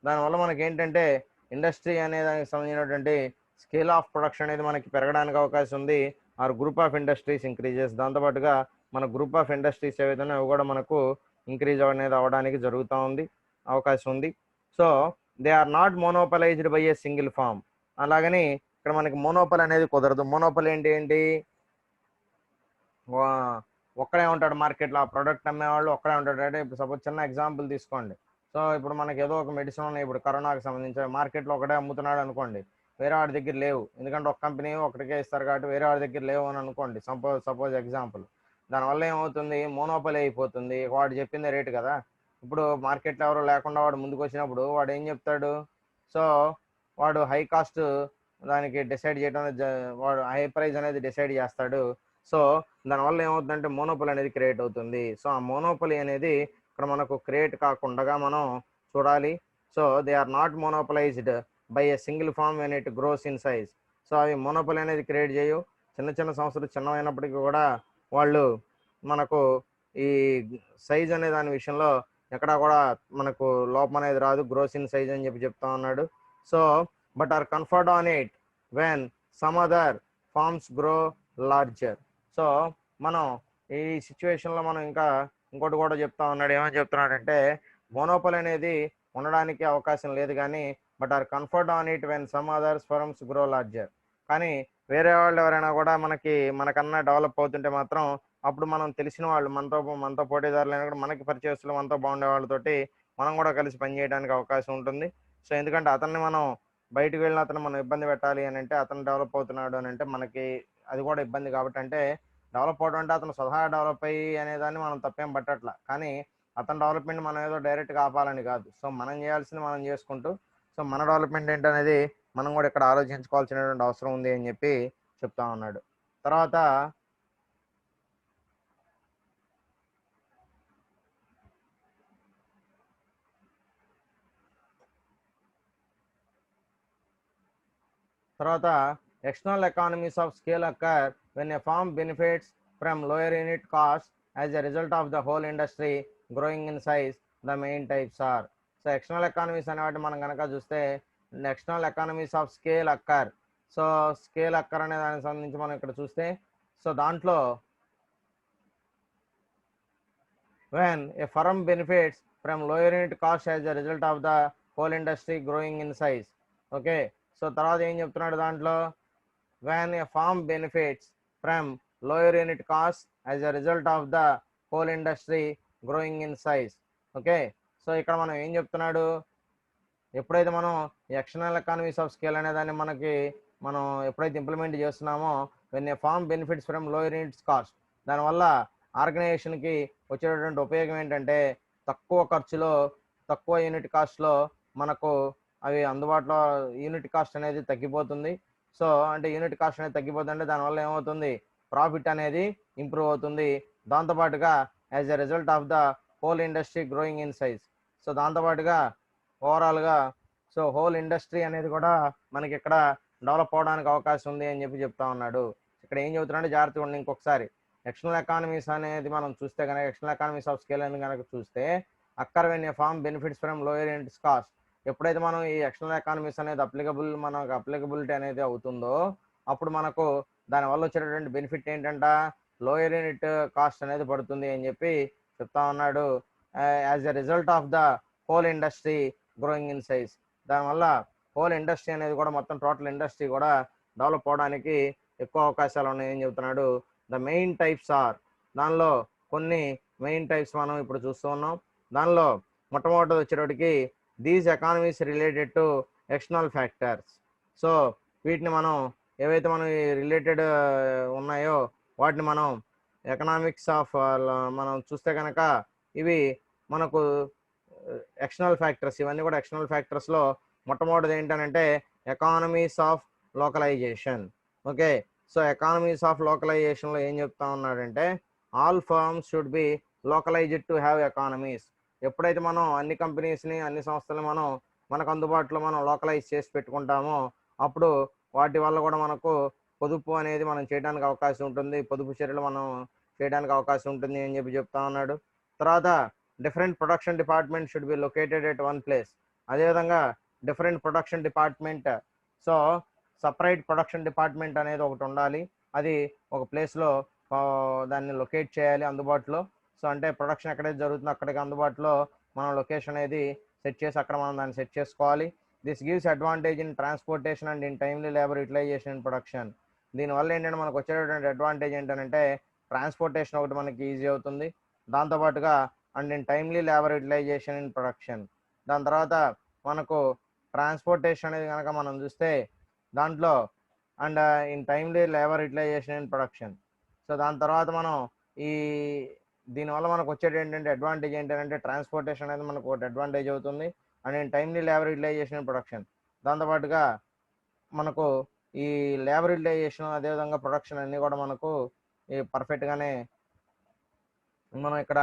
దానివల్ల మనకి ఏంటంటే ఇండస్ట్రీ అనే దానికి సంబంధించినటువంటి స్కేల్ ఆఫ్ ప్రొడక్షన్ అనేది మనకి పెరగడానికి అవకాశం ఉంది, or group of industries increases. దాంతోపాటుగా మన గ్రూప్ ఆఫ్ ఇండస్ట్రీస్ ఏవైతే ఉన్నాయో అవి కూడా మనకు ఇంక్రీజ్ అనేది అవ్వడానికి జరుగుతూ ఉంది, అవకాశం ఉంది. So they are not monopolised by a single firm. అలాగని ఇక్కడ మనకి మోనోపల్ అనేది కుదరదు. మోనోపల్ ఏంటి, ఒక్కడే ఉంటాడు మార్కెట్లో, ఆ ప్రోడక్ట్ అమ్మేవాళ్ళు ఒక్కడే ఉంటాడు. అంటే ఇప్పుడు సపోజ్ చిన్న ఎగ్జాంపుల్ తీసుకోండి. సో ఇప్పుడు మనకి ఏదో ఒక మెడిసిన్ ఉన్నాయి, ఇప్పుడు కరోనాకి సంబంధించిన మార్కెట్లో ఒకటే అమ్ముతున్నాడు అనుకోండి, వేరే వాడి దగ్గర లేవు, ఎందుకంటే ఒక కంపెనీ ఒకటికే ఇస్తారు కాబట్టి వేరే వాడి దగ్గర లేవు అని అనుకోండి, సపోజ్ ఎగ్జాంపుల్. దానివల్ల ఏమవుతుంది, మోనోపలి అయిపోతుంది. వాడు చెప్పిందే రేటు కదా. ఇప్పుడు మార్కెట్లో ఎవరు లేకుండా వాడు ముందుకు వచ్చినప్పుడు వాడు ఏం చెప్తాడు, సో వాడు హై కాస్ట్ దానికి డిసైడ్ చేయడం, వాడు హై ప్రైస్ అనేది డిసైడ్ చేస్తాడు. సో దానివల్ల ఏమవుతుందంటే మోనోపలి అనేది క్రియేట్ అవుతుంది. సో ఆ మోనోపలి అనేది ఇక్కడ మనకు క్రియేట్ కాకుండా మనం చూడాలి. So they are not monopolised by a single firm when it grows in size. So అవి మోనోపలి అనేది క్రియేట్ చేయవు. చిన్న సంస్థలు చిన్నమైనప్పటికీ కూడా వాళ్ళు మనకు ఈ సైజ్ అనే దాని విషయంలో ఎక్కడా కూడా మనకు లోపం అనేది రాదు, గ్రోస్ ఇన్ సైజ్ అని చెప్తా ఉన్నాడు. So but are conferred on it when some other firms grow larger. So మనం ఈ సిచ్యువేషన్లో మనం ఇంకోటి కూడా చెప్తా ఉన్నాడు. ఏమని చెప్తున్నాడంటే మోనోపల్ అనేది ఉండడానికి అవకాశం లేదు కానీ but are conferred on it when some others firms grow larger. కానీ వేరే వాళ్ళు ఎవరైనా కూడా మనకన్నా డెవలప్ అవుతుంటే మాత్రం అప్పుడు మనం తెలిసిన వాళ్ళు, మనతో పోటీదారులైనా కూడా మనకి పరిచయస్తులు, మనతో బాగుండే వాళ్ళతోటి మనం కూడా కలిసి పనిచేయడానికి అవకాశం ఉంటుంది. సో ఎందుకంటే అతన్ని మనం బయటకు వెళ్ళిన అతను మనం ఇబ్బంది పెట్టాలి అని అంటే, అతను డెవలప్ అవుతున్నాడు అని అంటే మనకి అది కూడా ఇబ్బంది కాబట్టి, అంటే డెవలప్ అవడం అంటే అతను స్వతహా డెవలప్ అయ్యి అనేదాన్ని మనం తప్పేం పట్టట్ల. కానీ అతని డెవలప్మెంట్ మనం ఏదో డైరెక్ట్గా ఆపాలని కాదు. సో మనం చేయాల్సింది మనం చేసుకుంటూ, సో మన డెవలప్మెంట్ ఏంటనేది మనం కూడా ఇక్కడ ఆలోచించుకోవాల్సినటువంటి అవసరం ఉంది అని చెప్పి చెప్తా ఉన్నాడు. తర్వాత తర్వాత external economies of scale occur when a firm benefits from lower unit cost as a result of the whole industry growing in size. The main types are, so external economies అనేవాటి మనం కనుక చూస్తే external economies of scale occur. So scale occur అనే దానికి సంబంధించి మనం ఇక్కడ చూస్తే, సో దాంట్లో when a firm benefits from lower unit cost as a result of the whole industry growing in size. Okay, so తర్వాత ఏం చెప్తున్నాడు దాంట్లో, when a firm benefits from lower unit cost as a result of the whole industry growing in size. Okay, so ఇక్కడ మనం ఏం చెప్తున్నాడు, ఎప్పుడైతే మనం ఎక్స్టర్నల్ ఎకానమీస్ ఆఫ్ స్కేల్ అనే దాన్ని మనం ఎప్పుడైతే ఇంప్లిమెంట్ చేస్తున్నామో, when a firm benefits from lower units cost, దానివల్ల ఆర్గనైజేషన్కి వచ్చేటటువంటి ఉపయోగం ఏంటంటే తక్కువ ఖర్చులో తక్కువ యూనిట్ కాస్ట్లో మనకు అవి అందుబాటులో, యూనిట్ కాస్ట్ అనేది తగ్గిపోతుంది. సో అంటే యూనిట్ కాస్ట్ అనేది తగ్గిపోతుందంటే దానివల్ల ఏమవుతుంది, ప్రాఫిట్ అనేది ఇంప్రూవ్ అవుతుంది. దాంతోపాటుగా as a result of the whole industry growing in size, so దాంతోపాటుగా ఓవరాల్గా సో హోల్ ఇండస్ట్రీ అనేది కూడా మనకి ఇక్కడ డెవలప్ అవడానికి అవకాశం ఉంది అని చెప్పి చెప్తా ఉన్నాడు. ఇక్కడ ఏం చెబుతున్నాడు జాగ్రత్తగా ఉండి ఇంకొకసారి, ఎక్స్టర్నల్ ఎకానమీస్ అనేది మనం చూస్తే కనుక, ఎక్స్టర్నల్ ఎకానమీస్ ఆఫ్ స్కేల్ అని కనుక చూస్తే, occur when a firm benefits from lower units cost, ఎప్పుడైతే మనం ఈ ఎక్స్టర్నల్ ఎకానమీస్ అనేది మనకు అప్లికబిలిటీ అనేది అవుతుందో, అప్పుడు మనకు దానివల్ల వచ్చేటటువంటి బెనిఫిట్ ఏంటంట, లోయర్ యూనిట్ కాస్ట్ అనేది పడుతుంది అని చెప్పి చెప్తా ఉన్నాడు. As a result of the whole industry growing in size, దానివల్ల హోల్ ఇండస్ట్రీ అనేది కూడా మొత్తం టోటల్ ఇండస్ట్రీ కూడా డెవలప్ అవడానికి ఎక్కువ అవకాశాలు ఉన్నాయని చెప్తున్నాడు. ద మెయిన్ టైప్స్ ఆర్, దానిలో కొన్ని మెయిన్ టైప్స్ మనం ఇప్పుడు చూస్తూ ఉన్నాం. దానిలో మొట్టమొదటి వచ్చేటప్పటికి these economies related to external factors. So వీటిని మనం ఏవైతే మనం రిలేటెడ్ ఉన్నాయో వాటిని మనం ఎకనామిక్స్ ఆఫ్ మనం చూస్తే కనుక ఇవి మనకు ఎక్స్టర్నల్ ఫ్యాక్టర్స్, ఇవన్నీ కూడా ఎక్స్టర్నల్ ఫ్యాక్టర్స్లో మొట్టమొదటిది ఏంటంటే economies of localization. Okay, so economies of లోకలైజేషన్లో ఏం చెప్తా ఉన్నాడంటే, all firms should be localized to have economies. ఎప్పుడైతే మనం అన్ని కంపెనీస్ని, అన్ని సంస్థలు మనకు అందుబాటులో మనం లోకలైజ్ చేసి పెట్టుకుంటామో, అప్పుడు వాటి వల్ల కూడా మనకు పొదుపు అనేది మనం చేయడానికి అవకాశం ఉంటుంది, పొదుపు చర్యలు మనం చేయడానికి అవకాశం ఉంటుంది అని చెప్పి చెప్తా ఉన్నాడు. తర్వాత different production department should be located at one place. అదేవిధంగా different production department, so separate production department అనేది ఒకటి ఉండాలి, అది ఒక ప్లేస్లో దాన్ని లొకేట్ చేయాలి అందుబాటులో. సో అంటే ప్రొడక్షన్ ఎక్కడైతే జరుగుతుందో అక్కడికి అందుబాటులో మనం లొకేషన్ అనేది సెట్ చేసి అక్కడ మనం దాన్ని సెట్ చేసుకోవాలి. This gives advantage in transportation and in timely labour utilisation in production. దీనివల్ల ఏంటంటే మనకు వచ్చేటటువంటి అడ్వాంటేజ్ ఏంటంటే ట్రాన్స్పోర్టేషన్ ఒకటి మనకి ఈజీ అవుతుంది, దాంతోపాటుగా and in timely labour utilisation in production. దాని తర్వాత మనకు ట్రాన్స్పోర్టేషన్ అనేది కనుక మనం చూస్తే దాంట్లో and in timely labour utilisation in production. So దాని తర్వాత మనం ఈ దీనివల్ల మనకు వచ్చేది ఏంటంటే అడ్వాంటేజ్ ఏంటంటే ట్రాన్స్పోర్టేషన్ అనేది మనకు ఒకటి అడ్వాంటేజ్ అవుతుంది, and in timely labour utilisation in production. దాంతోపాటుగా మనకు ఈ లేబర్ యూటిలైజేషన్ అదేవిధంగా ప్రొడక్షన్ అన్నీ కూడా మనకు ఈ పర్ఫెక్ట్గానే మనం ఇక్కడ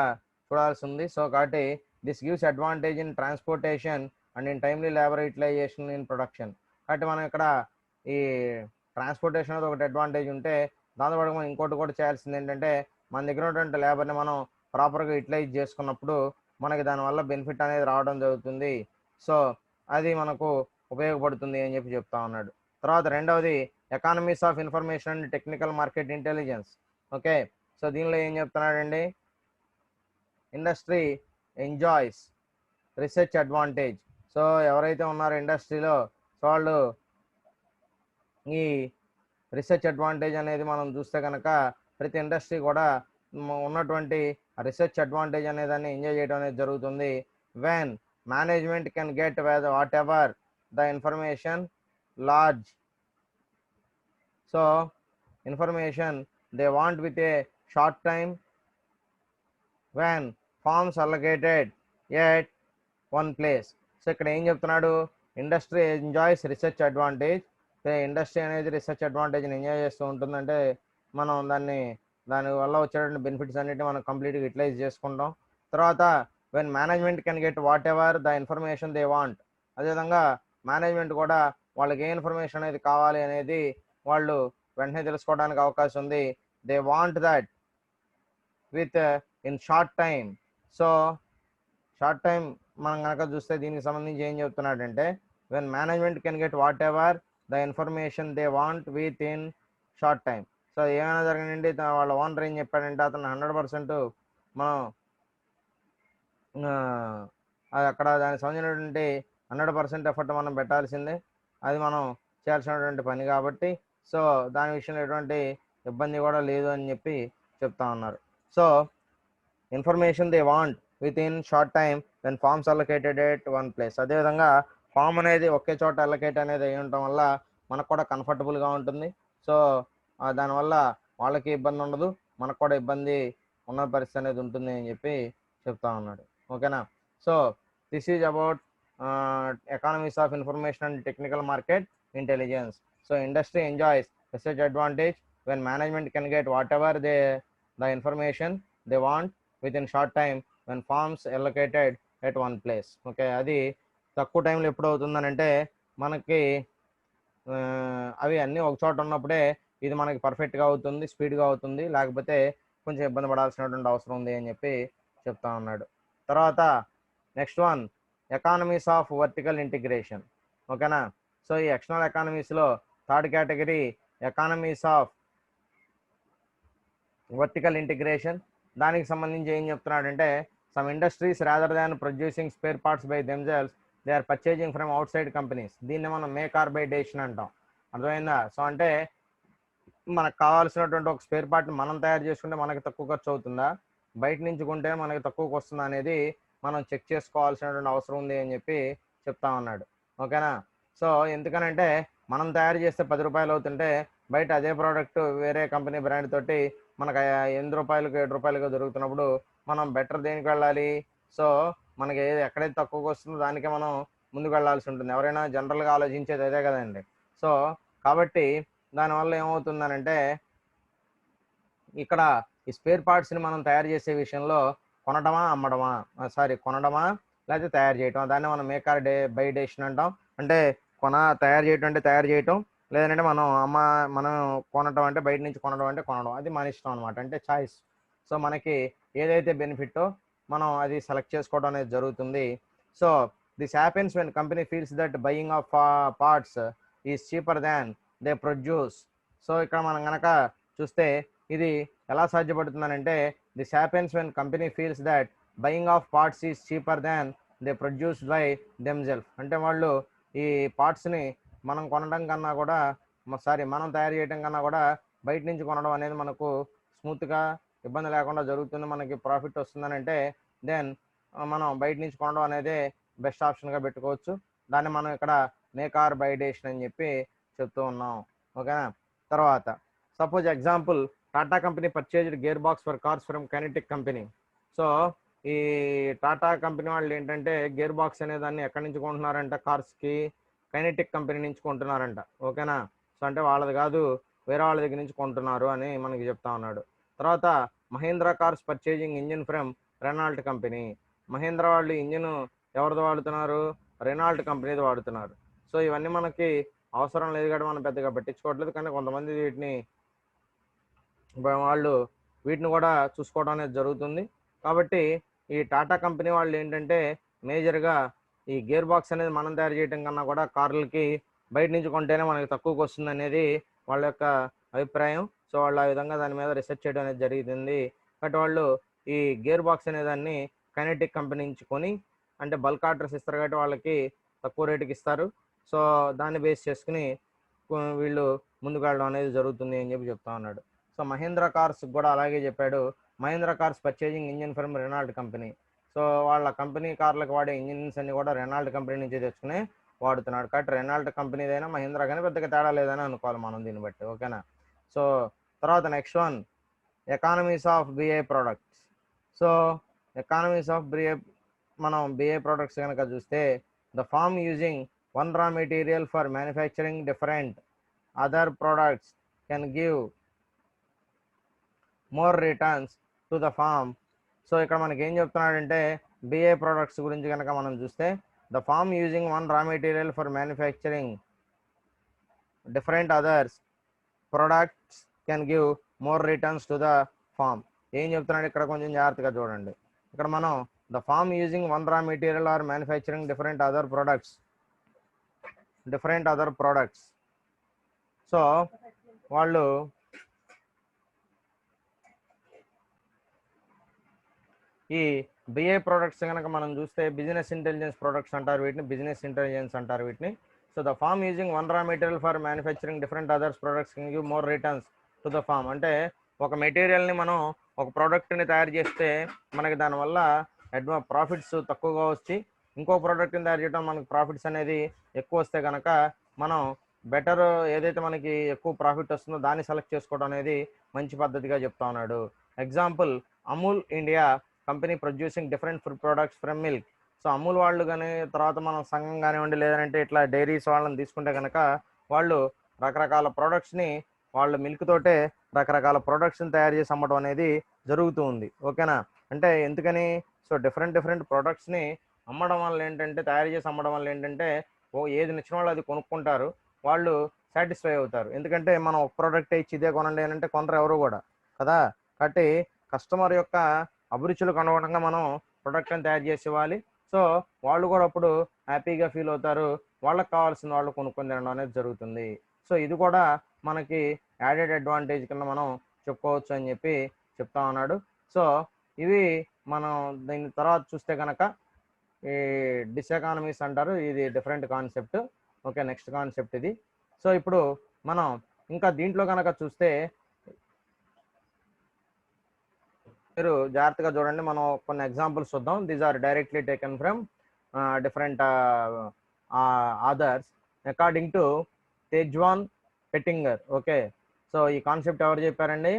చూడాల్సి ఉంది. సో కాబట్టి this gives advantage in transportation and in timely labour utilisation in production. కాబట్టి మనం ఇక్కడ ఈ ట్రాన్స్పోర్టేషన్ అనేది ఒకటి అడ్వాంటేజ్ ఉంటే, దాంతోపాటు మనం ఇంకోటి కూడా చేయాల్సింది ఏంటంటే మన దగ్గర ఉన్నటువంటి లేబర్ని మనం ప్రాపర్గా యూటిలైజ్ చేసుకున్నప్పుడు మనకి దానివల్ల బెనిఫిట్ అనేది రావడం జరుగుతుంది. సో అది మనకు ఉపయోగపడుతుంది అని చెప్పి చెప్తా ఉన్నాడు. తర్వాత రెండవది economies of information and technical market intelligence. Okay, so దీనిలో ఏం చెప్తున్నాడండి, industry enjoys research advantage. So ఎవరైతే ఉన్నారో ఇండస్ట్రీలో, సో వాళ్ళు ఈ రీసెర్చ్ అడ్వాంటేజ్ అనేది మనం చూస్తే కనుక ప్రతి ఇండస్ట్రీ కూడా ఉన్నటువంటి రీసెర్చ్ అడ్వాంటేజ్ అనేదాన్ని ఎంజాయ్ చేయడం అనేది జరుగుతుంది. When management can get whatever the information large. So information they want with a short time when farms allocated at one place. So ఇక్కడ ఏం చెప్తున్నాడు, industry enjoys research advantage. Industry అనేది research అడ్వాంటేజ్ని enjoy చేస్తూ ఉంటుందంటే మనం దాని వల్ల వచ్చేటువంటి బెనిఫిట్స్ అన్నిటి మనం కంప్లీట్గా యూటిలైజ్ చేసుకుంటాం. తర్వాత when management can get whatever the information they want. అదేవిధంగా మేనేజ్మెంట్ కూడా వాళ్ళకి ఏ ఇన్ఫర్మేషన్ అనేది కావాలి అనేది వాళ్ళు వెంటనే తెలుసుకోవడానికి అవకాశం ఉంది. They want that with in short time. So short time మనం కనుక చూస్తే దీనికి సంబంధించి ఏం చెప్తున్నాడంటే when management can get whatever the information they want with in short time. So ఏమైనా జరగనండి, వాళ్ళ ఓనర్ ఏం చెప్పాడంటే అతను 100% మనం అది అక్కడ దానికి సంబంధించినటువంటి 100% ఎఫర్ట్ మనం పెట్టాల్సిందే, అది మనం చేయాల్సినటువంటి పని కాబట్టి సో దాని విషయంలో ఎటువంటి ఇబ్బంది కూడా లేదు అని చెప్పి చెప్తా ఉన్నారు. So information they want with in short time when firms allocated at one place. అదేవిధంగా ఫామ్ అనేది ఒకే చోట అలొకేట్ అనేది అయి ఉండటం వల్ల మనకు కూడా కంఫర్టబుల్గా ఉంటుంది. సో దానివల్ల వాళ్ళకి ఇబ్బంది ఉండదు, మనకు కూడా ఇబ్బంది ఉన్న పరిస్థితి అనేది ఉంటుంది అని చెప్పి చెప్తా ఉన్నాడు. ఓకేనా. So this is about economies of information and technical market intelligence. So industry enjoys research advantage when management can get whatever the information they want with in short time when firms allocated at one place. Okay, అది తక్కువ టైంలో ఎప్పుడు అవుతుందనంటే మనకి అవి అన్నీ ఒక చోట ఉన్నప్పుడే ఇది మనకి పర్ఫెక్ట్గా అవుతుంది, స్పీడ్గా అవుతుంది, లేకపోతే కొంచెం ఇబ్బంది పడాల్సినటువంటి అవసరం ఉంది అని చెప్పి చెప్తా ఉన్నాడు. తర్వాత next one economies of vertical integration. ఓకేనా. సో ఈ ఎక్స్టర్నల్ ఎకానమీస్లో third category economies of vertical integration. దానికి సంబంధించి ఏం చెప్తున్నాడంటే some industries rather than producing spare parts by themselves they are purchasing from outside companies. దీన్ని మనం మేక్ ఆర్ బై డేషన్ అంటాం. అర్థమైందా. సో అంటే మనకు కావాల్సినటువంటి ఒక స్పేర్ పార్ట్ మనం తయారు చేసుకుంటే మనకి తక్కువ ఖర్చు అవుతుందా, బయట నుంచి కొంటే మనకి తక్కువకి వస్తుందా అనేది మనం చెక్ చేసుకోవాల్సినటువంటి అవసరం ఉంది అని చెప్పి చెప్తా ఉన్నాడు. ఓకేనా. సో ఎందుకనంటే మనం తయారు చేస్తే 10 రూపాయలు అవుతుంటే బయట అదే ప్రోడక్ట్ వేరే కంపెనీ బ్రాండ్ తోటి మనకు 8 రూపాయలకు 7 రూపాయలకు దొరుకుతున్నప్పుడు మనం బెటర్ దేనికి వెళ్ళాలి. సో మనకి ఎక్కడైతే తక్కువకి వస్తుందో దానికే మనం ముందుకు వెళ్ళాల్సి ఉంటుంది. ఎవరైనా జనరల్గా ఆలోచించేది అదే కదండి. సో కాబట్టి దానివల్ల ఏమవుతుందనంటే ఇక్కడ ఈ స్పేర్ పార్ట్స్ని మనం తయారు చేసే విషయంలో కొనడమా లేకపోతే తయారు చేయటం, దాన్ని మనం మేక్ ఆర్ బై డేషన్ అంటాం. అంటే తయారు చేయటం అంటే తయారు చేయటం, లేదంటే మనం కొనటం అంటే బయట నుంచి కొనడం అంటే కొనడం, అది మన ఇష్టం అనమాట, అంటే చాయిస్. సో మనకి ఏదైతే బెనిఫిట్టో మనం అది సెలెక్ట్ చేసుకోవడం అనేది జరుగుతుంది. So this happens when company feels that buying of parts is cheaper than they produce. So ఇక్కడ మనం కనుక చూస్తే ఇది ఎలా సాధ్యపడుతుందనంటే this happens when company feels that buying of parts is cheaper than they produce by themself. అంటే వాళ్ళు ఈ పార్ట్స్ని మనం కొనడం కన్నా కూడా మనం తయారు చేయడం కన్నా కూడా బయట నుంచి కొనడం అనేది మనకు స్మూత్గా ఇబ్బంది లేకుండా జరుగుతుంది, మనకి ప్రాఫిట్ వస్తుందని అంటే దెన్ మనం బయట నుంచి కొనడం అనేది బెస్ట్ ఆప్షన్గా పెట్టుకోవచ్చు. దాన్ని మనం ఇక్కడ మేక్ ఆర్ బై డేషన్ అని చెప్పి చెప్తూ ఉన్నాం. ఓకేనా. తర్వాత suppose example Tata company purchased gear box for cars from kinetic company. So ఈ టాటా కంపెనీ వాళ్ళు ఏంటంటే గేర్ బాక్స్ అనే దాన్ని ఎక్కడి నుంచి కొంటున్నారంట, కార్స్కి కైనెటిక్ కంపెనీ నుంచి కొంటున్నారంట. ఓకేనా. సో అంటే వాళ్ళది కాదు, వేరే వాళ్ళ దగ్గర నుంచి కొంటున్నారు అని మనకి చెప్తా ఉన్నాడు. తర్వాత Mahindra cars purchasing engine from Renault company. Mahindra వాళ్ళు ఇంజిన్ ఎవరిది వాడుతున్నారు, రెనాల్ట్ కంపెనీది వాడుతున్నారు. సో ఇవన్నీ మనకి అవసరం లేదు కాబట్టి మనం పెద్దగా పట్టించుకోవట్లేదు, కానీ కొంతమంది వీటిని కూడా చూసుకోవడం అనేది జరుగుతుంది. కాబట్టి ఈ టాటా కంపెనీ వాళ్ళు ఏంటంటే మేజర్గా ఈ గేర్ బాక్స్ అనేది మనం తయారు చేయడం కన్నా కూడా కార్లకి బయట నుంచి కొంటేనే మనకి తక్కువకి వస్తుంది అనేది వాళ్ళ యొక్క అభిప్రాయం. సో వాళ్ళు ఆ విధంగా దాని మీద రీసెర్చ్ చేయడం అనేది జరుగుతుంది. కాబట్టి వాళ్ళు ఈ గేర్ బాక్స్ అనే దాన్ని కైనెటిక్ కంపెనీ నుంచి కొని, అంటే బల్క్ ఆర్డర్స్ ఇస్తారు కాబట్టి వాళ్ళకి తక్కువ రేటుకి ఇస్తారు. సో దాన్ని బేస్ చేసుకుని వీళ్ళు ముందుకు వెళ్ళడం అనేది జరుగుతుంది అని చెప్పి చెప్తా ఉన్నాడు. సో మహీంద్రా కార్స్ కూడా అలాగే చెప్పాడు. Mahindra cars purchasing engine from Renault company. So వాళ్ళ కంపెనీ కార్లకు వాడే ఇంజిన్స్ అన్ని కూడా రెనాల్ట్ కంపెనీ నుంచి తెచ్చుకుని వాడుతున్నాడు. కాబట్టి రెనాల్ట్ కంపెనీదైనా మహీంద్రా కానీ పెద్దగా తేడా లేదని అనుకోవాలి మనం దీన్ని బట్టి. ఓకేనా. సో తర్వాత next one economies of by products. So economies of by, మనం బిఏ ప్రొడక్ట్స్ కనుక చూస్తే the firm using one raw material for manufacturing different other products can give more returns to the firm. So ఇక్కడ మనకి ఏం చెప్తున్నాడంటే BA products గురించి కనుక మనం చూస్తే the firm using one raw material for manufacturing different others products can give more returns to the firm. ఏం చెప్తున్నాడు ఇక్కడ కొంచెం జాగ్రత్తగా చూడండి. ఇక్కడ మనం the firm using one raw material or manufacturing different other products. So వాళ్ళు ఈ బిఏ ప్రొడక్ట్స్ కనుక మనం చూస్తే బిజినెస్ ఇంటెలిజెన్స్ ప్రొడక్ట్స్ అంటారు వీటిని, బిజినెస్ ఇంటెలిజెన్స్ అంటారు వీటిని. So the firm using one raw material for manufacturing different others products can give more returns to the firm. అంటే ఒక మెటీరియల్ని మనం ఒక ప్రోడక్ట్ని తయారు చేస్తే మనకి దానివల్ల ప్రాఫిట్స్ తక్కువగా వచ్చి ఇంకో ప్రోడక్ట్ని తయారు చేయడం మనకి ప్రాఫిట్స్ అనేది ఎక్కువ వస్తే కనుక మనం బెటర్ ఏదైతే మనకి ఎక్కువ ప్రాఫిట్ వస్తుందో దాన్ని సెలెక్ట్ చేసుకోవడం అనేది మంచి పద్ధతిగా చెప్తా ఉన్నాడు. Example Amul India company producing different food products from milk. So Amul వాళ్ళు కానీ తర్వాత మనం సంఘం కానివ్వండి లేదంటే ఇట్లా డైరీస్ వాళ్ళని తీసుకుంటే కనుక వాళ్ళు రకరకాల ప్రోడక్ట్స్ని వాళ్ళు మిల్క్ తోటే రకరకాల ప్రోడక్ట్స్ని తయారు చేసి అమ్మడం అనేది జరుగుతూ ఉంది. ఓకేనా. అంటే ఎందుకని, సో డిఫరెంట్ ప్రోడక్ట్స్ని అమ్మడం వల్ల ఏంటంటే, తయారు చేసి అమ్మడం వల్ల ఏంటంటే ఏది నచ్చిన వాళ్ళు అది కొనుక్కుంటారు, వాళ్ళు సాటిస్ఫై అవుతారు. ఎందుకంటే మనం ఒక ప్రోడక్ట్ ఇచ్చి ఇదే కొనండి అని అంటే కొనరు ఎవరు కూడా కదా. కాబట్టి కస్టమర్ యొక్క అభిరుచులకు అనుగుణంగా మనం ప్రోడక్ట్ని తయారు చేసి ఇవ్వాలి. సో వాళ్ళు కూడా అప్పుడు హ్యాపీగా ఫీల్ అవుతారు, వాళ్ళకి కావాల్సిన వాళ్ళు కొనుక్కొని తినడం అనేది జరుగుతుంది. సో ఇది కూడా మనకి యాడెడ్ అడ్వాంటేజ్ కింద మనం చెప్పుకోవచ్చు అని చెప్పి చెప్తా ఉన్నాడు. సో ఇవి మనం దీని తర్వాత చూస్తే కనుక ఈ డిసెకానమీస్ అంటారు, ఇది different concept. Okay, next concept ఇది. సో ఇప్పుడు మనం ఇంకా దీంట్లో కనుక చూస్తే మీరు జాగ్రత్తగా చూడండి, మనం కొన్ని ఎగ్జాంపుల్స్ చూద్దాం. These are directly taken from different authors according to Tejvan Pettinger. Okay, so ఈ కాన్సెప్ట్ ఎవరు చెప్పారండి?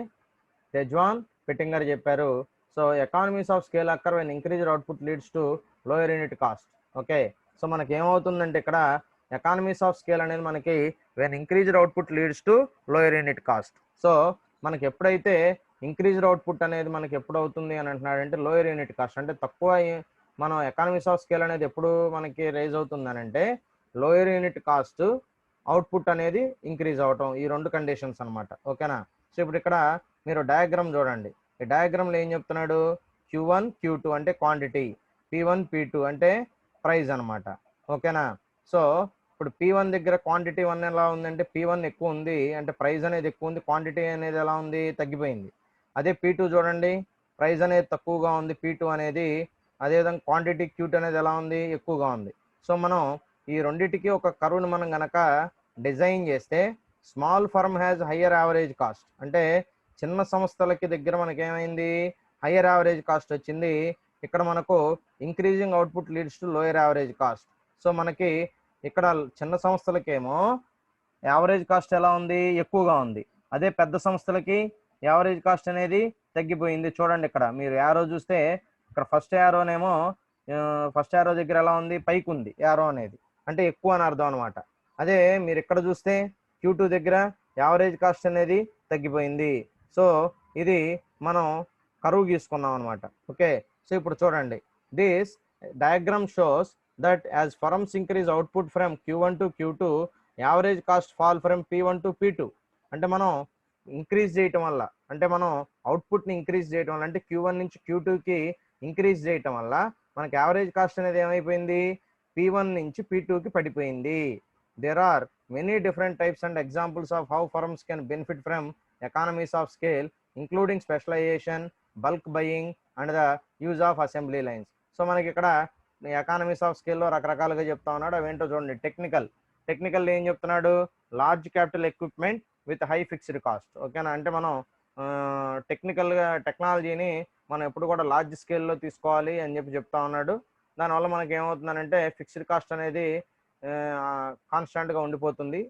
తెజ్వాన్ పెట్టింగర్ చెప్పారు. So economies of scale occur when increased output leads to lower unit cost. Okay, so మనకి ఏమవుతుందంటే ఇక్కడ economies of scale అనేది మనకి when increased output leads to lower unit cost. So మనకి ఎప్పుడైతే ఇంక్రీజ్డ్ అవుట్పుట్ అనేది మనకి ఎప్పుడు అవుతుంది అని అంటున్నాడంటే లోయర్ యూనిట్ కాస్ట్, అంటే తక్కువ మనం ఎకానమీస్ ఆఫ్ స్కేల్ అనేది ఎప్పుడు మనకి రైజ్ అవుతుంది అని అంటే లోయర్ యూనిట్ కాస్ట్, అవుట్పుట్ అనేది ఇంక్రీజ్ అవటం, ఈ రెండు కండిషన్స్ అనమాట. ఓకేనా. సో ఇప్పుడు ఇక్కడ మీరు డయాగ్రామ్ చూడండి. ఈ డయాగ్రామ్లో ఏం చెప్తున్నాడు? Q1 Q2 అంటే క్వాంటిటీ, P1 P2 అంటే ప్రైస్ అనమాట. ఓకేనా. సో ఇప్పుడు P1 దగ్గర క్వాంటిటీ 1 ఎలా ఉందంటే P1 ఎక్కువ ఉంది, అంటే ప్రైస్ అనేది ఎక్కువ ఉంది, క్వాంటిటీ అనేది ఎలా ఉంది? తగ్గిపోయింది. అదే P2 చూడండి, ప్రైస్ అనేది తక్కువగా ఉంది P2 అనేది, అదేవిధంగా క్వాంటిటీ Q2 అనేది ఎలా ఉంది? ఎక్కువగా ఉంది. సో మనం ఈ రెండింటికి ఒక కర్వ్ని మనం గనక డిజైన్ చేస్తే small firm has higher average cost, అంటే చిన్న సంస్థలకి దగ్గర మనకేమైంది? హయ్యర్ యావరేజ్ కాస్ట్ వచ్చింది. ఇక్కడ మనకు increasing output leads to lower average cost. So మనకి ఇక్కడ చిన్న సంస్థలకేమో యావరేజ్ కాస్ట్ ఎలా ఉంది? ఎక్కువగా ఉంది. అదే పెద్ద సంస్థలకి యావరేజ్ కాస్ట్ అనేది తగ్గిపోయింది. చూడండి ఇక్కడ మీరు యారో చూస్తే ఇక్కడ ఫస్ట్ యారో దగ్గర ఎలా ఉంది? పైకి ఉంది యారో అనేది, అంటే ఎక్కువ అని అర్థం అనమాట. అదే మీరు ఇక్కడ చూస్తే Q2 దగ్గర యావరేజ్ కాస్ట్ అనేది తగ్గిపోయింది. సో ఇది మనం కరువు గీసుకున్నాం అనమాట. ఓకే, సో ఇప్పుడు చూడండి, this diagram shows that as firms increase output from Q1 to Q2 average cost fall from P1 to P2. అంటే మనం ఇంక్రీజ్ చేయటం వల్ల, అంటే మనం అవుట్పుట్ని ఇంక్రీజ్ చేయటం వల్ల, అంటే Q1 నుంచి Q2కి ఇంక్రీజ్ చేయటం వల్ల మనకి యావరేజ్ కాస్ట్ అనేది ఏమైపోయింది? P1 నుంచి P2కి పడిపోయింది. There are many different types and examples of how firms can benefit from economies of scale including specialisation, bulk buying and the use of assembly lines. So మనకి ఇక్కడ ఎకానమీస్ ఆఫ్ స్కేల్లో రకరకాలుగా చెప్తా ఉన్నాడు. అవేంటో చూడండి. టెక్నికల్ ఏం చెప్తున్నాడు? Large capital equipment with high fixed cost. ఓకేనా. అంటే మనం టెక్నాలజీని మనం ఎప్పుడు కూడా లార్జ్ స్కేల్లో తీసుకోవాలి అని చెప్పి చెప్తా ఉన్నాడు. దానివల్ల మనకి ఏమవుతుందంటే ఫిక్స్డ్ కాస్ట్ అనేది కాన్స్టాంట్గా ఉండిపోతుంది.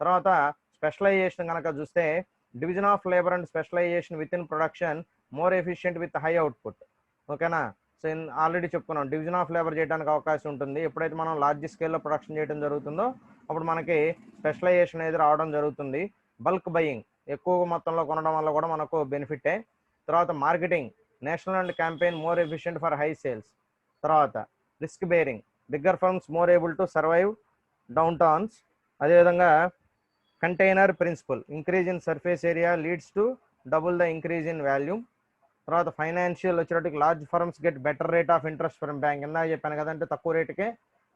తర్వాత స్పెషలైజేషన్ కనుక చూస్తే division of labour and specialisation with in production more efficient with high output. ఓకేనా. సో ఆల్రెడీ చెప్పుకున్నాం డివిజన్ ఆఫ్ లేబర్ చేయడానికి అవకాశం ఉంటుంది. ఎప్పుడైతే మనం లార్జ్ స్కేల్లో ప్రొడక్షన్ చేయడం జరుగుతుందో అప్పుడు మనకి స్పెషలైజేషన్ అనేది రావడం జరుగుతుంది. బల్క్ బయింగ్, ఎక్కువ మొత్తంలో కొనడం వల్ల కూడా మనకు బెనిఫిటే. తర్వాత marketing, national and campaign more efficient for high sales. తర్వాత risk bearing, bigger firms more able to survive downturns. అదేవిధంగా container principle, increase in surface area leads to double the increase in volume. తర్వాత financial వచ్చేటప్పటికి large firms get better rate of interest from bank. ఇందాక చెప్పాను కదంటే తక్కువ రేటుకే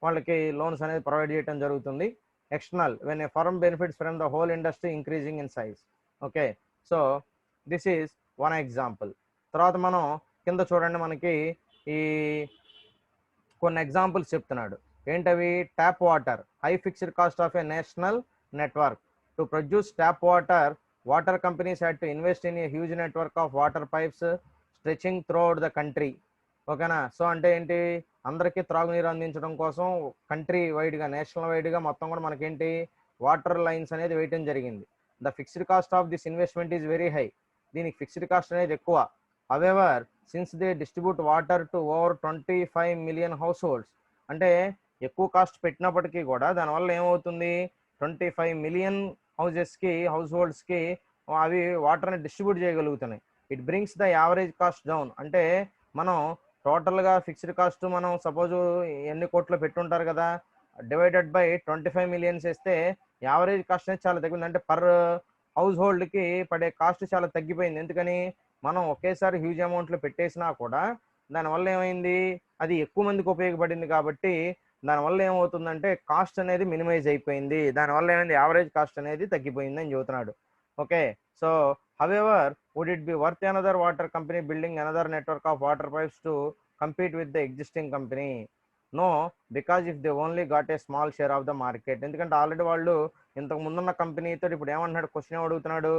వాళ్ళకి loans అనేది ప్రొవైడ్ చేయడం జరుగుతుంది. External, when a firm benefits from the whole industry increasing in size. Okay, so this is one example. తర్వాత మనం కింద చూడండి, మనకి ఈ కొన్ని ఎగ్జాంపుల్స్ చెప్తున్నాడు. ఏంటవి? Tap water, high fixed cost of A national network. To produce tap water, water companies had to invest in a huge network of water pipes stretching throughout the country. ఓకేనా. సో అంటే ఏంటి, అందరికీ త్రాగునీరు అందించడం కోసం country వైడ్గా, national వైడ్గా మొత్తం కూడా మనకేంటి వాటర్ లైన్స్ అనేది వేయటం జరిగింది. The fixed cost of this investment is very high. దీనికి ఫిక్స్డ్ కాస్ట్ అనేది ఎక్కువ. However since they distribute water to over 25 million house holds, అంటే ఎక్కువ కాస్ట్ పెట్టినప్పటికీ కూడా దానివల్ల ఏమవుతుంది, 25 million హౌజెస్కి, హౌస్ హోల్డ్స్కి అవి వాటర్ని డిస్ట్రిబ్యూట్ చేయగలుగుతున్నాయి. It brings the average cost down. అంటే మనం టోటల్గా ఫిక్స్డ్ కాస్ట్ మనం సపోజు ఎన్ని కోట్లు పెట్టుంటారు కదా, డివైడెడ్ బై 25 million వేస్తే యావరేజ్ కాస్ట్ అనేది చాలా తగ్గింది. అంటే పర్ హౌస్ హోల్డ్కి పడే కాస్ట్ చాలా తగ్గిపోయింది. ఎందుకని, మనం ఒకేసారి హ్యూజ్ అమౌంట్లో పెట్టేసినా కూడా దానివల్ల ఏమైంది, అది ఎక్కువ మందికి ఉపయోగపడింది కాబట్టి దానివల్ల ఏమవుతుందంటే కాస్ట్ అనేది మినిమైజ్ అయిపోయింది. దానివల్ల ఏమైంది, యావరేజ్ కాస్ట్ అనేది తగ్గిపోయింది అని చెబుతున్నాడు. Okay, so however would it be worth another water company building another network of water pipes to compete with the existing company? No, because if they only got a small share of the market. ఎందుకంటే already వాళ్ళు ఇంతకు ముందున్న కంపెనీతో, ఇప్పుడు ఏమంటున్నాడు, question అడుగుతున్నాడు,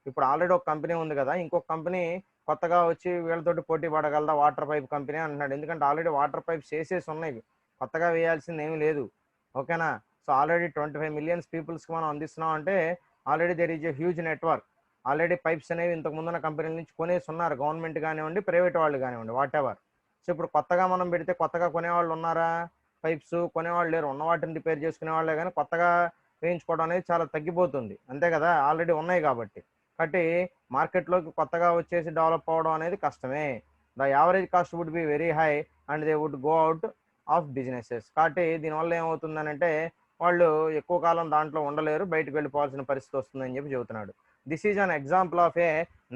ఇప్పుడు already ఒక కంపెనీ ఉంది కదా, ఇంకొక కంపెనీ కొత్తగా వచ్చి వీళ్ళతోటి పోటీ పడగలదా వాటర్ పైప్ కంపెనీ అంటున్నాడు. ఎందుకంటే ఆల్రెడీ వాటర్ పైప్స్ వేసేసి ఉన్నాయి, కొత్తగా వేయాల్సింది ఏమీ లేదు. ఓకేనా. సో ఆల్రెడీ 25 million పీపుల్స్కి మనం అందిస్తున్నాం అంటే already there is a huge network. Already pipes అనేవి ఇంతకు ముందున్న కంపెనీల నుంచి కొనేసి ఉన్నారు, గవర్నమెంట్ కానివ్వండి, ప్రైవేట్ వాళ్ళు కానివ్వండి, వాట్ ఎవర్. సో ఇప్పుడు కొత్తగా మనం పెడితే కొత్తగా కొనేవాళ్ళు ఉన్నారా? పైప్స్ కొనేవాళ్ళు లేరు, ఉన్న వాటిని రిపేర్ చేసుకునే వాళ్ళే, కానీ కొత్తగా వేయించుకోవడం అనేది చాలా తగ్గిపోతుంది, అంతే కదా, ఆల్రెడీ ఉన్నాయి కాబట్టి. కాబట్టి మార్కెట్లోకి కొత్తగా వచ్చేసి డెవలప్ అవ్వడం అనేది కష్టమే. The average cost would be very high and they would go out of businesses. కాబట్టి దీనివల్ల ఏమవుతుందనంటే వాళ్ళు ఎక్కువ కాలం దాంట్లో ఉండలేరు, బయటకు వెళ్ళిపోవాల్సిన పరిస్థితి వస్తుందని చెప్పి చెబుతున్నాడు. This is an example of a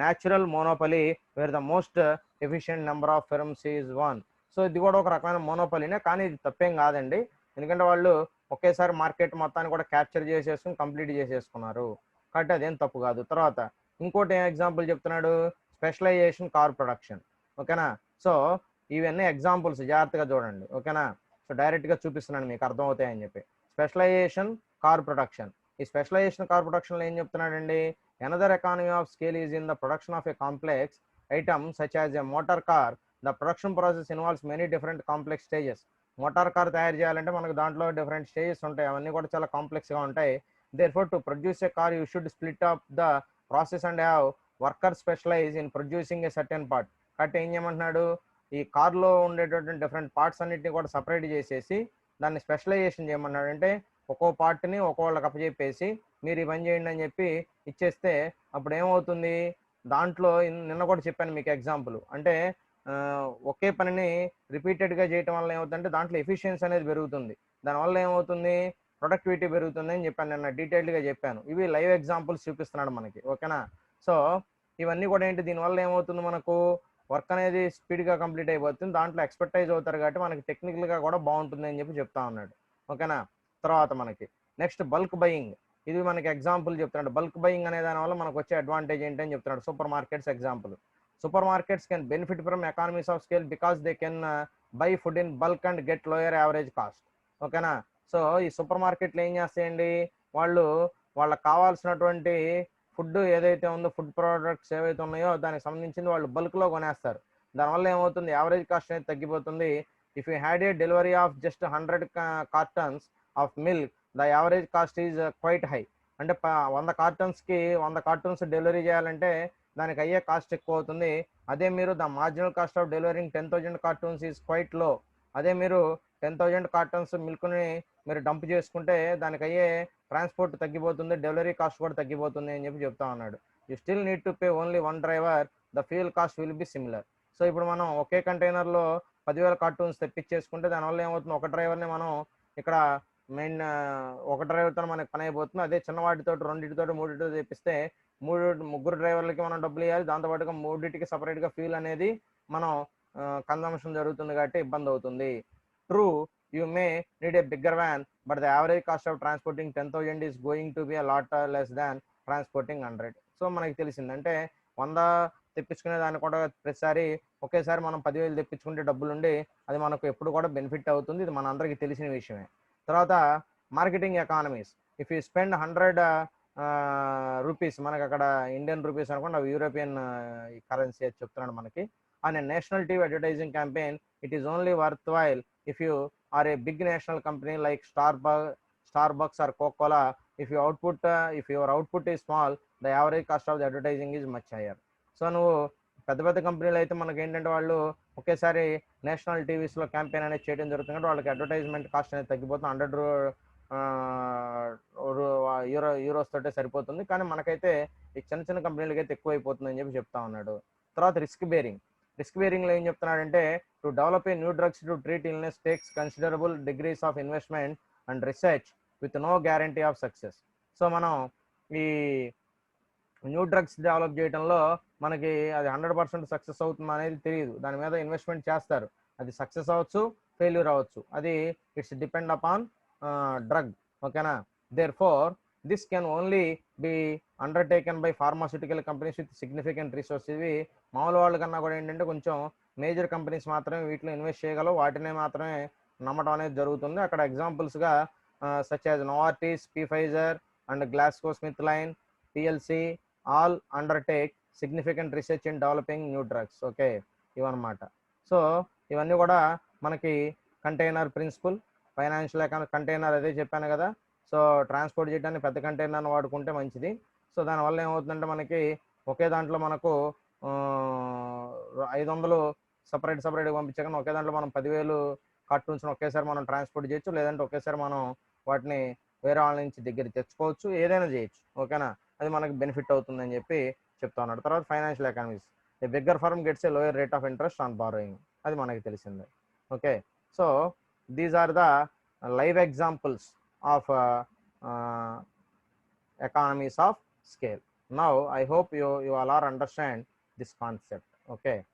natural monopoly wear the most efficient number of firms is one. So ఇది కూడా ఒక రకమైన మోనోపలీనే, కానీ ఇది తప్పేం కాదండి. ఎందుకంటే వాళ్ళు ఒకేసారి మార్కెట్ మొత్తాన్ని కూడా క్యాప్చర్ చేసేసుకుని కంప్లీట్ చేసేసుకున్నారు, కాబట్టి అదేం తప్పు కాదు. తర్వాత ఇంకోటి ఏం ఎగ్జాంపుల్ చెప్తున్నాడు, స్పెషలైజేషన్ కార్ ప్రొడక్షన్. ఓకేనా. సో ఇవన్నీ ఎగ్జాంపుల్స్, జాగ్రత్తగా చూడండి. ఓకేనా. సో డైరెక్ట్గా చూపిస్తున్నాను మీకు అర్థమవుతాయని చెప్పి. స్పెషలైజేషన్ కార్ ప్రొడక్షన్, ఈ స్పెషలైజేషన్ కార్ ప్రొడక్షన్లో ఏం చెప్తున్నాడండి, another economy of scale is in the production of a complex item such as a motor car. The production process involves many different complex stages. Motor car తయారు చేయాలంటే మనకు దాంట్లో different stages ఉంటాయి, అవన్నీ కూడా చాలా కాంప్లెక్స్గా ఉంటాయి. Therefore, to produce a car, you should split up the process and have workers specialize in producing a certain part. కాబట్టి ఏం చేయమంటున్నాడు, ఈ కార్లో ఉండేటటువంటి డిఫరెంట్ పార్ట్స్ అన్నిటిని కూడా సపరేట్ చేసేసి దాన్ని స్పెషలైజేషన్ చేయమన్నాడు. అంటే ఒక్కో పార్ట్ని ఒక్కోళ్ళకి అప్పచెప్పేసి మీరు ఈ పని చేయండి అని చెప్పి ఇచ్చేస్తే అప్పుడు ఏమవుతుంది, దాంట్లో నిన్న కూడా చెప్పాను మీకు ఎగ్జాంపుల్, అంటే ఒకే పనిని రిపీటెడ్గా చేయటం వల్ల ఏమవుతుందంటే దాంట్లో ఎఫిషియన్సీ అనేది పెరుగుతుంది, దానివల్ల ఏమవుతుంది, ప్రొడక్టివిటీ పెరుగుతుంది అని చెప్పాను, నిన్న డీటెయిల్డ్గా చెప్పాను. ఇవి లైవ్ ఎగ్జాంపుల్స్ చూపిస్తున్నాడు మనకి. ఓకేనా. సో ఇవన్నీ కూడా ఏంటి, దీనివల్ల ఏమవుతుంది, మనకు వర్క్ అనేది స్పీడ్గా కంప్లీట్ అయిపోతుంది, దాంట్లో ఎక్స్పర్టైజ్ అవుతారు కాబట్టి మనకి టెక్నికల్గా కూడా బాగుంటుంది అని చెప్పి చెప్తా ఉన్నాడు. ఓకేనా. తర్వాత మనకి నెక్స్ట్ బల్క్ బయింగ్, ఇది మనకి ఎగ్జాంపుల్ చెప్తున్నాడు. బల్క్ బయింగ్ అనే దానివల్ల మనకు వచ్చే అడ్వాంటేజ్ ఏంటని చెప్తున్నాడు. Super markets example. Super markets can benefit from economies of scale because they can buy food in bulk and get lower average cost. ఓకేనా. సో ఈ సూపర్ మార్కెట్లు ఏం చేస్తాయండి, వాళ్ళు వాళ్ళకి కావాల్సినటువంటి ఫుడ్ ఏదైతే ఉందో, ఫుడ్ ప్రోడక్ట్స్ ఏవైతే ఉన్నాయో దానికి సంబంధించింది వాళ్ళు బల్క్లో కొనేస్తారు. దానివల్ల ఏమవుతుంది, యావరేజ్ కాస్ట్ అనేది తగ్గిపోతుంది. If you had a delivery of just 100 cartons of milk the average cost is quiet high. అంటే 100 కార్టూన్స్ డెలివరీ చేయాలంటే దానికి అయ్యే కాస్ట్ ఎక్కువ అవుతుంది. అదే మీరు the marginal cost of delivering 10,000 cartoons is quiet లో. అదే మీరు 10,000 కార్టూన్స్ మిల్క్ని మీరు డంప్ చేసుకుంటే దానికి అయ్యే ట్రాన్స్పోర్ట్ తగ్గిపోతుంది, డెలివరీ కాస్ట్ కూడా తగ్గిపోతుంది అని చెప్పి చెప్తా ఉన్నాడు. You still need to pay only one driver, the fuel cost will be similar. So ఇప్పుడు మనం ఒకే కంటైనర్లో 10,000 కార్టూన్స్ తెప్పించేసుకుంటే దానివల్ల ఏమవుతుంది, ఒక డ్రైవర్ని మనం ఇక్కడ మెయిన్ ఒక డ్రైవర్తో మనకి పని అయిపోతుంది. అదే చిన్న వాటితో రెండింటితో మూడింటితో తెప్పిస్తే ముగ్గురు డ్రైవర్లకి మనం డబ్బులు ఇవ్వాలి, దాంతోపాటుగా మూడింటికి సపరేట్గా ఫ్యూల్ అనేది మనం కన్జంప్షన్ జరుగుతుంది కాబట్టి ఇబ్బంది అవుతుంది. True, you may need a bigger van, but the average cost of transporting 10,000 is going to be a lot less than transporting 100. So మనకి తెలిసిందంటే 100 తెప్పించుకునే దాన్ని కూడా ప్రతిసారి ఒకేసారి మనం 10,000 తెప్పించుకుంటే డబ్బులుండి అది మనకు ఎప్పుడు కూడా బెనిఫిట్ అవుతుంది. ఇది మన అందరికీ తెలిసిన విషయమే. తర్వాత marketing economies. If you spend 100 rupees, మనకి అక్కడ ఇండియన్ రూపీస్ అనుకోండి, అవి యూరోపియన్ కరెన్సీ అని చెప్తున్నాడు మనకి. On a national TV advertising campaign it is only worth while if you are a big national company like Starbucks or Coca-Cola. If your output is small, the average cost of the advertising is much higher. So నువ్వు పెద్ద పెద్ద కంపెనీలు అయితే మనకి ఏంటంటే వాళ్ళు ఒకేసారి national టీవీస్లో campaign అనేది చేయడం జరుగుతుంది కాబట్టి వాళ్ళకి అడ్వర్టైజ్మెంట్ కాస్ట్ అనేది తగ్గిపోతుంది. 100 యూరోస్ తోటే సరిపోతుంది. కానీ మనకైతే ఈ చిన్న చిన్న కంపెనీలకి అయితే ఎక్కువ అయిపోతుంది అని చెప్పి చెప్తా ఉన్నాడు. తర్వాత రిస్క్ బేరింగ్లో ఏం చెప్తున్నాడంటే to develop a new drugs to treat illness takes considerable degrees of investment and research with no guarantee of success. So మనం ఈ న్యూ డ్రగ్స్ డెవలప్ చేయడంలో మనకి అది 100% సక్సెస్ అవుతుంది అనేది తెలియదు. దాని మీద ఇన్వెస్ట్మెంట్ చేస్తారు, అది సక్సెస్ అవ్వచ్చు, ఫెయిల్యూర్ అవ్వచ్చు, అది ఇట్స్ డిపెండ్ అపాన్ డ్రగ్. ఓకేనా. Therefore this can only be undertaken by pharmaceutical companies with significant resource. ఇవి మామూలు వాళ్ళ కన్నా కూడా ఏంటంటే కొంచెం మేజర్ కంపెనీస్ మాత్రమే వీటిలో ఇన్వెస్ట్ చేయగలవు, వాటినే మాత్రమే నమ్మటం అనేది జరుగుతుంది. అక్కడ ఎగ్జాంపుల్స్గా such as Novartis, Pfizer and Glaxo Smith Kline PLC all undertake significant research in developing new drugs. Okay, ఇవన్నమాట. సో ఇవన్నీ కూడా మనకి కంటైనర్ ప్రిన్సిపల్, ఫైనాన్షియల్ కంటైనర్ అదే చెప్పాను కదా. సో ట్రాన్స్పోర్ట్ చేయడానికి పెద్ద కంటైనర్ని వాడుకుంటే మంచిది. సో దానివల్ల ఏమవుతుందంటే మనకి ఒకే దాంట్లో మనకు 500 సపరేట్గా పంపించాక ఒకే దాంట్లో మనం 10,000 కార్టూన్స్ని ఒకేసారి మనం ట్రాన్స్పోర్ట్ చేయొచ్చు, లేదంటే ఒకేసారి మనం వాటిని వేరే వాళ్ళ నుంచి దగ్గర తెచ్చుకోవచ్చు, ఏదైనా చేయొచ్చు. ఓకేనా, అది మనకి బెనిఫిట్ అవుతుందని చెప్పి చెప్తా ఉన్నాడు. తర్వాత financial economies. A bigger firm gets a lower rate of interest on borrowing, అది మనకి తెలిసిందే. Okay, so these are the live examples ఆఫ్ economies of scale. Now I hope you all are understand this concept. Okay.